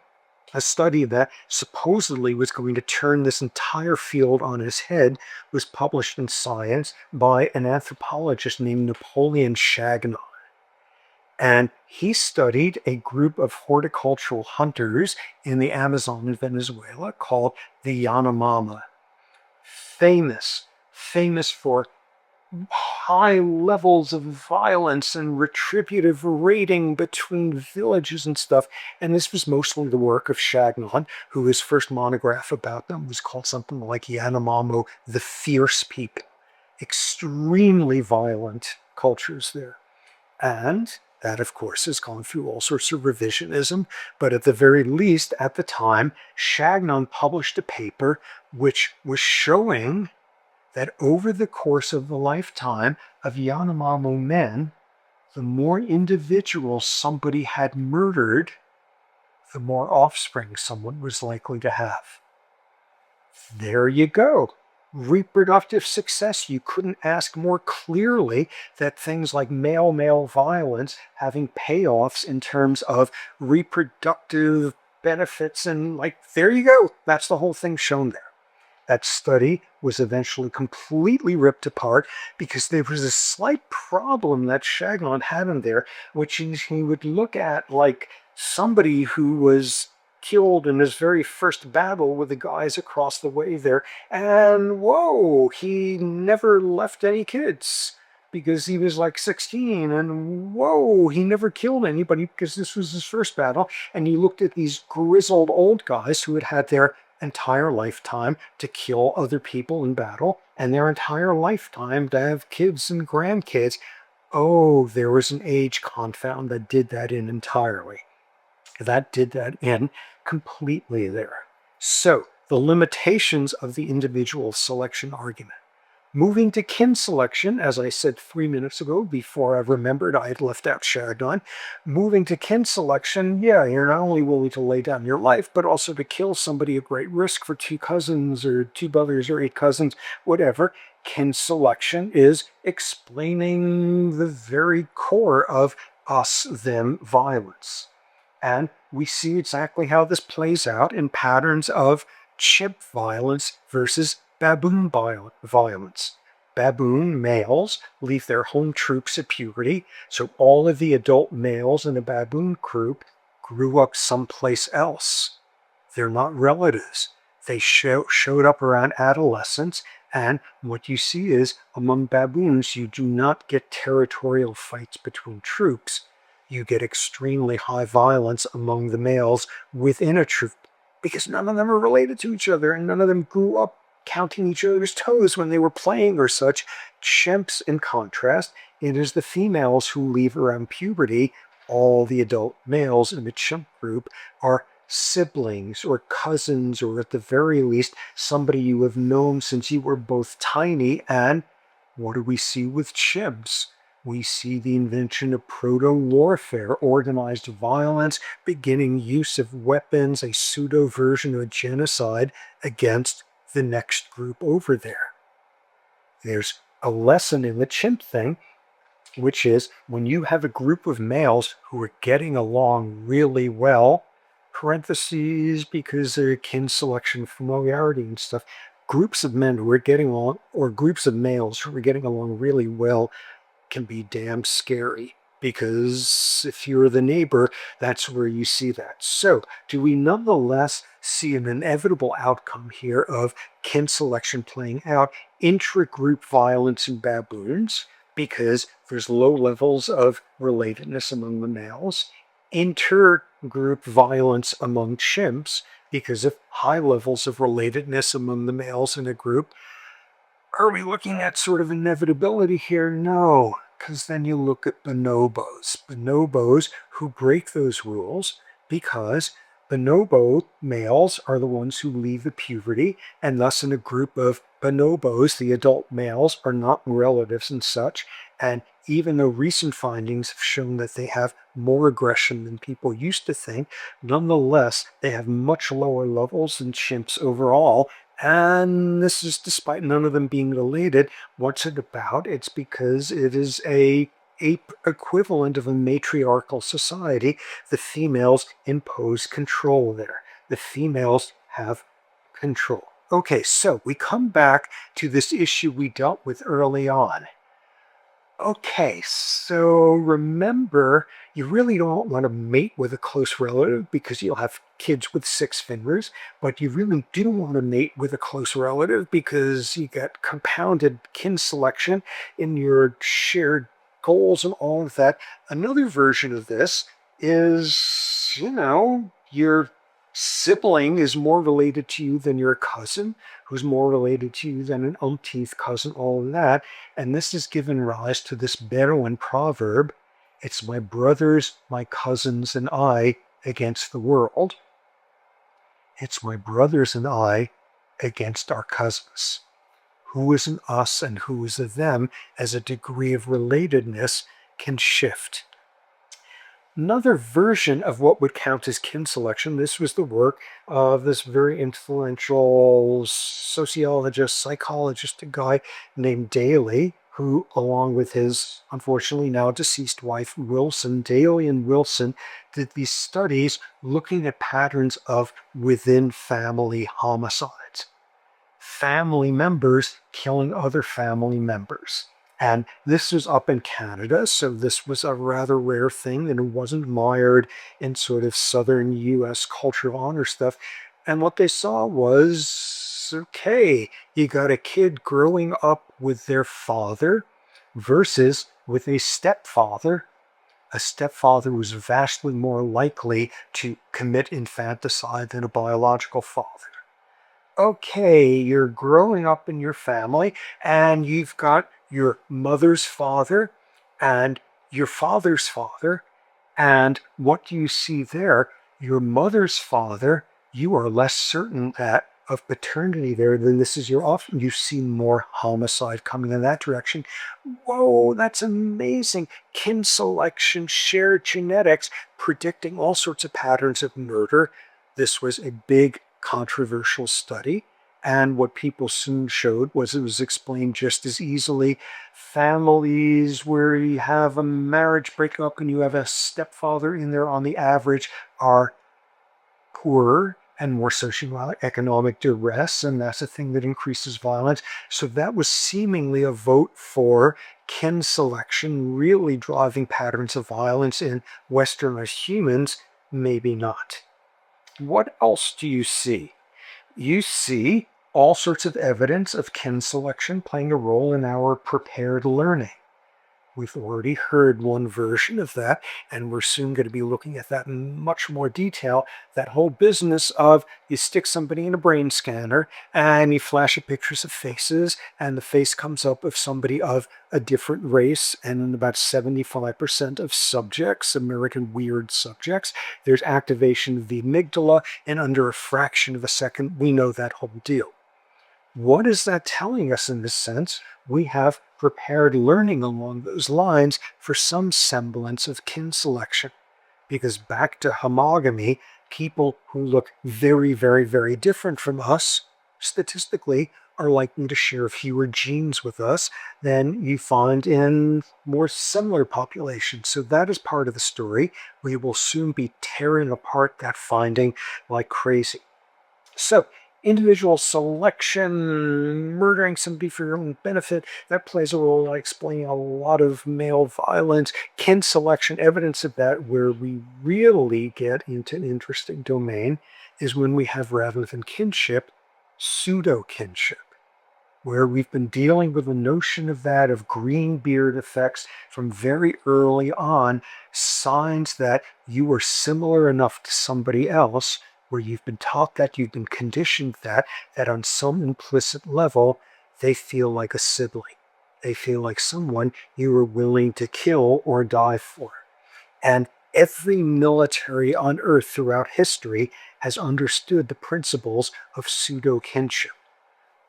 a study that supposedly was going to turn this entire field on its head was published in Science by an anthropologist named Napoleon Chagnon. And he studied a group of horticultural hunters in the Amazon in Venezuela called the Yanomama. Famous for high levels of violence and retributive raiding between villages and stuff. And this was mostly the work of Chagnon, who his first monograph about them was called something like Yanomamo, the Fierce People. Extremely violent cultures there. And that, of course, has gone through all sorts of revisionism, but at the very least, at the time, Chagnon published a paper which was showing that over the course of the lifetime of Yanomamo men, the more individuals somebody had murdered, the more offspring someone was likely to have. There you go. Reproductive success. You couldn't ask more clearly that things like male-male violence having payoffs in terms of reproductive benefits, and there you go. That's the whole thing shown there. That study was eventually completely ripped apart because there was a slight problem that Chagnon had in there, which is he would look at somebody who was killed in his very first battle with the guys across the way there, and whoa, he never left any kids because he was 16, and whoa, he never killed anybody because this was his first battle. And you looked at these grizzled old guys who had had their entire lifetime to kill other people in battle, and their entire lifetime to have kids and grandkids. Oh, there was an age confound that did that in entirely. That did that in completely there. So, the limitations of the individual selection argument. Moving to kin selection, as I said 3 minutes ago before I remembered I had left out Chagnon. Moving to kin selection, yeah, you're not only willing to lay down your life, but also to kill somebody at great risk for 2 cousins or 2 brothers or 8 cousins, whatever. Kin selection is explaining the very core of us-them violence. And we see exactly how this plays out in patterns of chimp violence versus baboon violence. Baboon males leave their home troops at puberty, so all of the adult males in a baboon group grew up someplace else. They're not relatives. They showed up around adolescence, and what you see is among baboons, you do not get territorial fights between troops. You get extremely high violence among the males within a troop because none of them are related to each other and none of them grew up counting each other's toes when they were playing or such. Chimps, in contrast, it is the females who leave around puberty. All the adult males in the chimp group are siblings or cousins, or at the very least, somebody you have known since you were both tiny. And what do we see with chimps? We see the invention of proto-warfare, organized violence, beginning use of weapons, a pseudo version of genocide against the next group over there. There's a lesson in the chimp thing, which is when you have a group of males who are getting along really well, parentheses because of kin selection, familiarity and stuff, groups of men who are getting along, or groups of males who are getting along really well, can be damn scary. Because if you're the neighbor, that's where you see that. So, do we nonetheless see an inevitable outcome here of kin selection playing out, intra-group violence in baboons, because there's low levels of relatedness among the males, inter-group violence among chimps, because of high levels of relatedness among the males in a group? Are we looking at sort of inevitability here? No, because then you look at bonobos. Bonobos who break those rules because bonobo males are the ones who leave at puberty, and thus in a group of bonobos, the adult males are not relatives and such. And even though recent findings have shown that they have more aggression than people used to think, nonetheless, they have much lower levels than chimps overall. And this is despite none of them being related. What's it about? It's because it is a ape equivalent of a matriarchal society. The females impose control there. The females have control. Okay, so we come back to this issue we dealt with early on. Okay, so remember, you really don't want to mate with a close relative because you'll have kids with six fingers, but you really do want to mate with a close relative because you get compounded kin selection in your shared goals and all of that. Another version of this is, your sibling is more related to you than your cousin, who's more related to you than an umpteenth cousin, all of that. And this has given rise to this Bedouin proverb: it's my brothers, my cousins, and I against the world. It's my brothers and I against our cousins. Who is an us and who is a them, as a degree of relatedness can shift. Another version of what would count as kin selection, this was the work of this very influential sociologist, psychologist, a guy named Daly, who, along with his unfortunately now deceased wife, Wilson, Daly and Wilson, did these studies looking at patterns of within family homicides. Family members killing other family members. And this was up in Canada, so this was a rather rare thing, and it wasn't mired in sort of southern US culture of honor stuff. And what they saw was, okay, you got a kid growing up with their father versus with a stepfather. A stepfather was vastly more likely to commit infanticide than a biological father. Okay, you're growing up in your family, and you've got your mother's father and your father's father. And what do you see there? Your mother's father, you are less certain that of paternity there than this is your often. You see more homicide coming in that direction. Whoa, that's amazing. Kin selection, shared genetics, predicting all sorts of patterns of murder. This was a big controversial study. And what people soon showed was it was explained just as easily. Families where you have a marriage breakup and you have a stepfather in there on the average are poorer and more socioeconomic duress, and that's a thing that increases violence. So that was seemingly a vote for kin selection, really driving patterns of violence in Westernized humans. Maybe not. What else do you see? you see all sorts of evidence of kin selection playing a role in our prepared learning. We've already heard one version of that, and we're soon going to be looking at that in much more detail. That whole business of you stick somebody in a brain scanner and you flash pictures of faces, and the face comes up of somebody of a different race. And in about 75% of subjects, American weird subjects, there's activation of the amygdala, and under a fraction of a second, we know that whole deal. What is that telling us in this sense? We have prepared learning along those lines for some semblance of kin selection. Because back to homogamy, people who look very, very, very different from us, statistically, are likely to share fewer genes with us than you find in more similar populations. So that is part of the story. We will soon be tearing apart that finding like crazy. So, individual selection, murdering somebody for your own benefit, that plays a role in explaining a lot of male violence. Kin selection, evidence of that, where we really get into an interesting domain, is when we have, rather than kinship, pseudo-kinship, where we've been dealing with the notion of that, of green beard effects from very early on, signs that you are similar enough to somebody else, where you've been taught that, you've been conditioned that on some implicit level, they feel like a sibling. They feel like someone you are willing to kill or die for. And every military on Earth throughout history has understood the principles of pseudo-kinship.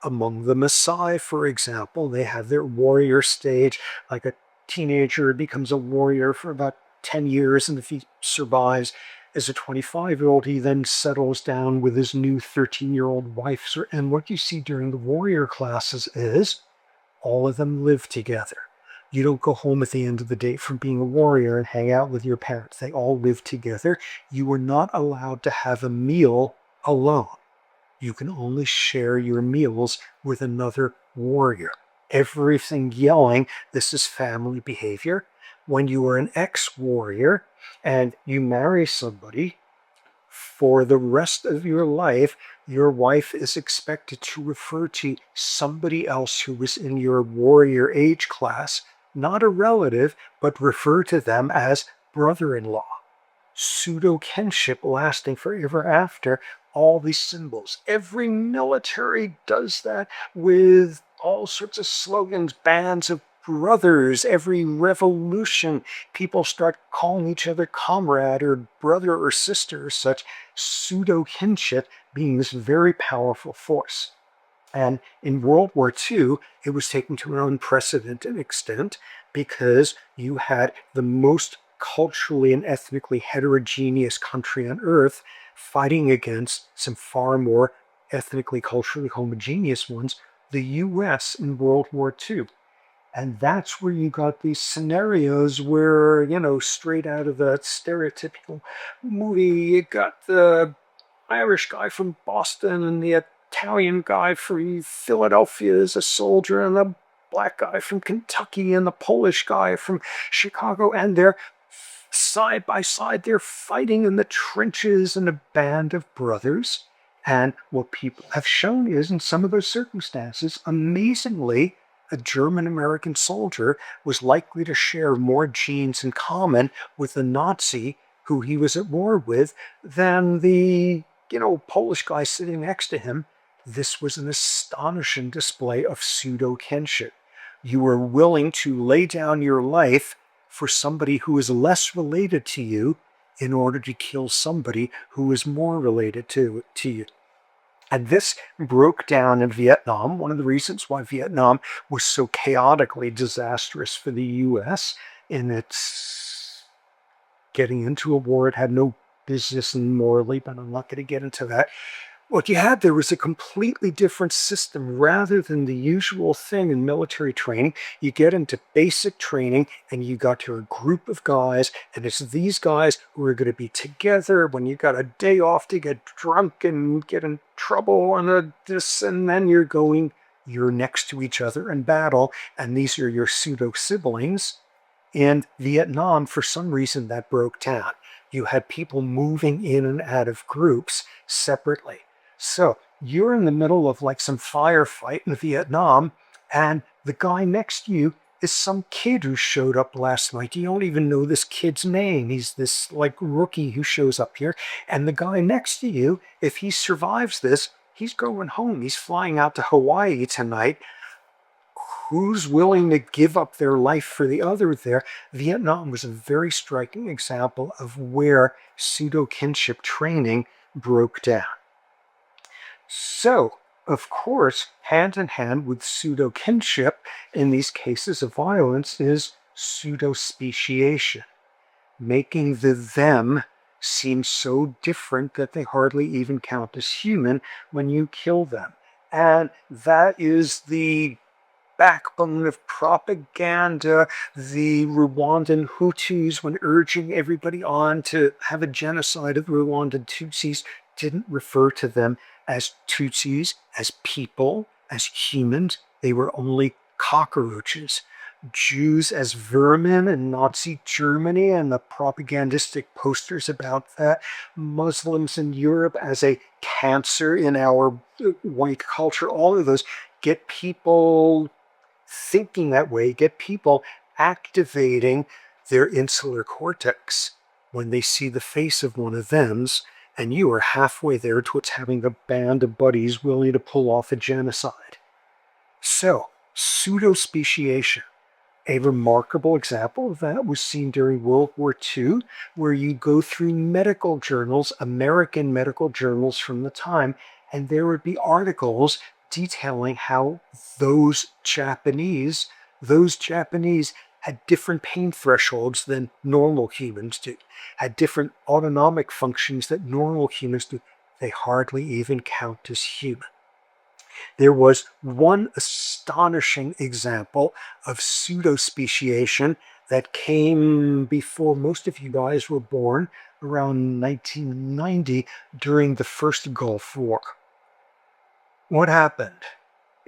Among the Maasai, for example, they have their warrior stage. Like a teenager becomes a warrior for about 10 years, and if he survives as a 25-year-old, he then settles down with his new 13-year-old wife. And what you see during the warrior classes is all of them live together. You don't go home at the end of the day from being a warrior and hang out with your parents. They all live together. You are not allowed to have a meal alone. You can only share your meals with another warrior. Everything yelling, this is family behavior. When you are an ex-warrior and you marry somebody, for the rest of your life, your wife is expected to refer to somebody else who was in your warrior age class, not a relative, but refer to them as brother-in-law. Pseudo-kinship lasting forever after, all these symbols. Every military does that with all sorts of slogans, bands of brothers. Every revolution, people start calling each other comrade or brother or sister or such, pseudo-kinship being this very powerful force. And in World War II, it was taken to an unprecedented extent because you had the most culturally and ethnically heterogeneous country on Earth fighting against some far more ethnically, culturally homogeneous ones, the US in World War II. And that's where you got these scenarios where, straight out of the stereotypical movie, you got the Irish guy from Boston and the Italian guy from Philadelphia as a soldier, and the black guy from Kentucky and the Polish guy from Chicago, and they're side by side, they're fighting in the trenches in a band of brothers. And what people have shown is, in some of those circumstances, amazingly, a German-American soldier was likely to share more genes in common with the Nazi who he was at war with than the, Polish guy sitting next to him. This was an astonishing display of pseudo-kinship. You were willing to lay down your life for somebody who is less related to you in order to kill somebody who is more related to you. And this broke down in Vietnam. One of the reasons why Vietnam was so chaotically disastrous for the US in its getting into a war it had no business in morally, but I'm not going to get into that. What you had there was a completely different system. Rather than the usual thing in military training, you get into basic training and you got to a group of guys, and it's these guys who are going to be together when you got a day off to get drunk and get in trouble and this, and then you're next to each other in battle, and these are your pseudo siblings. In Vietnam, for some reason, that broke down. You had people moving in and out of groups separately. So you're in the middle of like some firefight in Vietnam, and the guy next to you is some kid who showed up last night. You don't even know this kid's name. He's this like rookie who shows up here. And the guy next to you, if he survives this, he's going home. He's flying out to Hawaii tonight. Who's willing to give up their life for the other there? Vietnam was a very striking example of where pseudo kinship training broke down. So, of course, hand in hand with pseudo kinship in these cases of violence is pseudo speciation, making the them seem so different that they hardly even count as human when you kill them. And that is the backbone of propaganda. The Rwandan Hutus, when urging everybody on to have a genocide of the Rwandan Tutsis, didn't refer to them as Tutsis, as people, as humans. They were only cockroaches. Jews as vermin in Nazi Germany and the propagandistic posters about that. Muslims in Europe as a cancer in our white culture. All of those get people thinking that way, get people activating their insular cortex when they see the face of one of them's, and you are halfway there towards having a band of buddies willing to pull off a genocide. So, pseudo-speciation. A remarkable example of that was seen during World War II, where you go through medical journals, American medical journals from the time, and there would be articles detailing how those Japanese had different pain thresholds than normal humans do, had different autonomic functions that normal humans do. They hardly even count as human. There was one astonishing example of pseudo-speciation that came before most of you guys were born, around 1990, during the first Gulf War. What happened?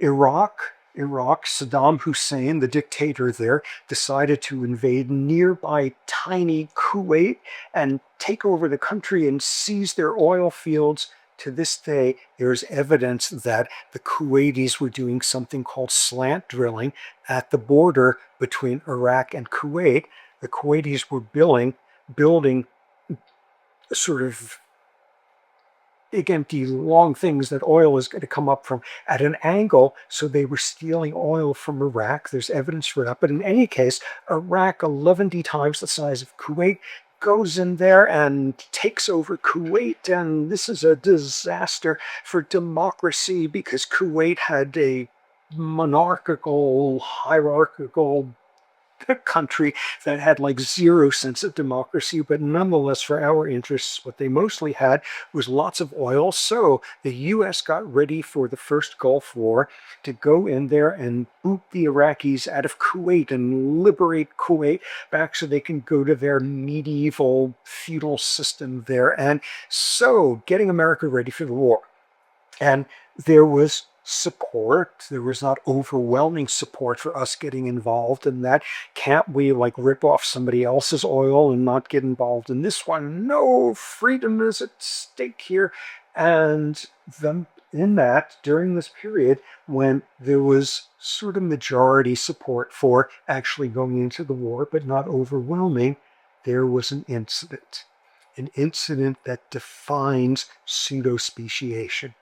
Iraq, Saddam Hussein, the dictator there, decided to invade nearby tiny Kuwait and take over the country and seize their oil fields. To this day, there's evidence that the Kuwaitis were doing something called slant drilling at the border between Iraq and Kuwait. The Kuwaitis were building sort of big, empty, long things that oil is going to come up from at an angle. So they were stealing oil from Iraq. There's evidence for that. But in any case, Iraq, 11 times the size of Kuwait, goes in there and takes over Kuwait. And this is a disaster for democracy because Kuwait had a monarchical, hierarchical country that had like zero sense of democracy, but nonetheless, for our interests, what they mostly had was lots of oil. So the US got ready for the first Gulf War to go in there and boot the Iraqis out of Kuwait and liberate Kuwait back so they can go to their medieval feudal system there. And so getting America ready for the war. And there was support. There was not overwhelming support for us getting involved in that. Can't we like rip off somebody else's oil and not get involved in this one? No, freedom is at stake here. And then in that, during this period, when there was sort of majority support for actually going into the war, but not overwhelming, there was an incident that defines pseudo-speciation.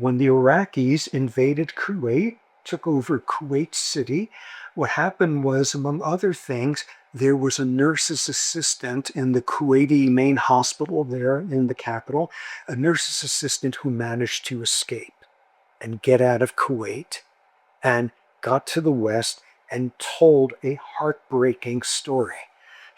When the Iraqis invaded Kuwait, took over Kuwait City, what happened was, among other things, there was a nurse's assistant in the Kuwaiti main hospital there in the capital, a nurse's assistant who managed to escape and get out of Kuwait and got to the West and told a heartbreaking story.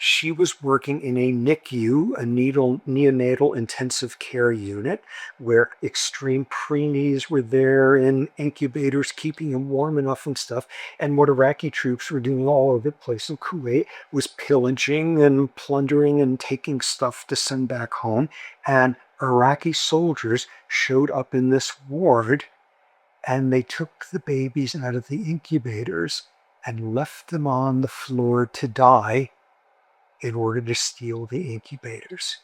She was working in a NICU, a neonatal intensive care unit, where extreme preemies were there in incubators, keeping them warm enough and stuff. And what Iraqi troops were doing all over the place in Kuwait was pillaging and plundering and taking stuff to send back home. And Iraqi soldiers showed up in this ward, and they took the babies out of the incubators and left them on the floor to die in order to steal the incubators.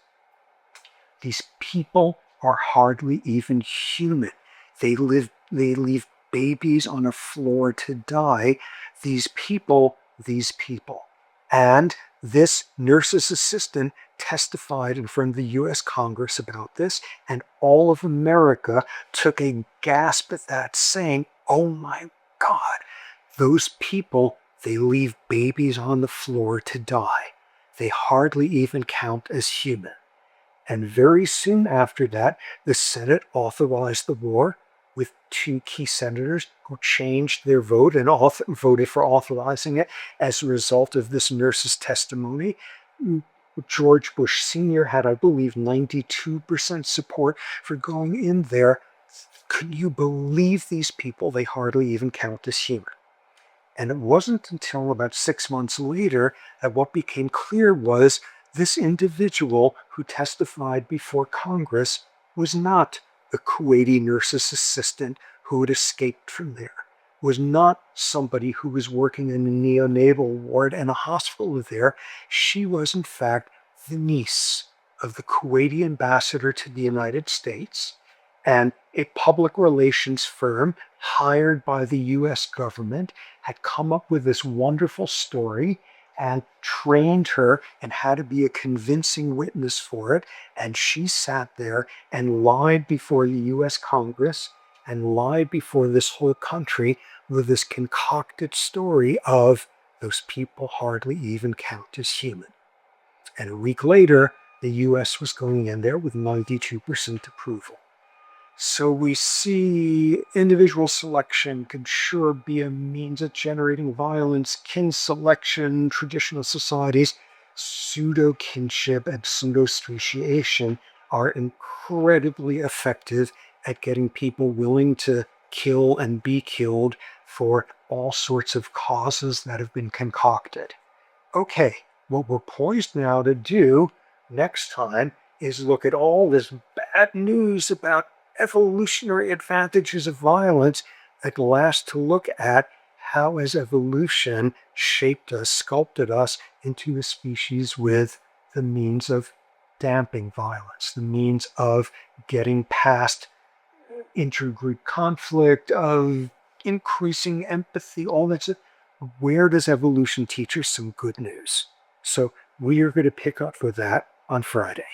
These people are hardly even human. They leave babies on a floor to die. These people. And this nurse's assistant testified in front of the US Congress about this, and all of America took a gasp at that, saying, "Oh my God, those people, they leave babies on the floor to die. They hardly even count as human." And very soon after that, the Senate authorized the war, with two key senators who changed their vote and voted for authorizing it as a result of this nurse's testimony. George Bush Sr. had, I believe, 92% support for going in there. Could you believe these people? They hardly even count as human. And it wasn't until about 6 months later that what became clear was this individual who testified before Congress was not a Kuwaiti nurse's assistant who had escaped from there, was not somebody who was working in a neonatal ward in a hospital there. She was, in fact, the niece of the Kuwaiti ambassador to the United States, and a public relations firm hired by the US government had come up with this wonderful story and trained her and how to be a convincing witness for it. And she sat there and lied before the US Congress and lied before this whole country with this concocted story of those people hardly even count as human. And a week later, the US was going in there with 92% approval. So we see individual selection can sure be a means of generating violence. Kin selection, traditional societies, pseudo-kinship, and pseudo-speciation are incredibly effective at getting people willing to kill and be killed for all sorts of causes that have been concocted. Okay, what we're poised now to do next time is look at all this bad news about evolutionary advantages of violence, at last to look at how has evolution shaped us, sculpted us into a species with the means of damping violence, the means of getting past intergroup conflict, of increasing empathy, all that stuff. Where does evolution teach us some good news? So we are going to pick up with that on Friday.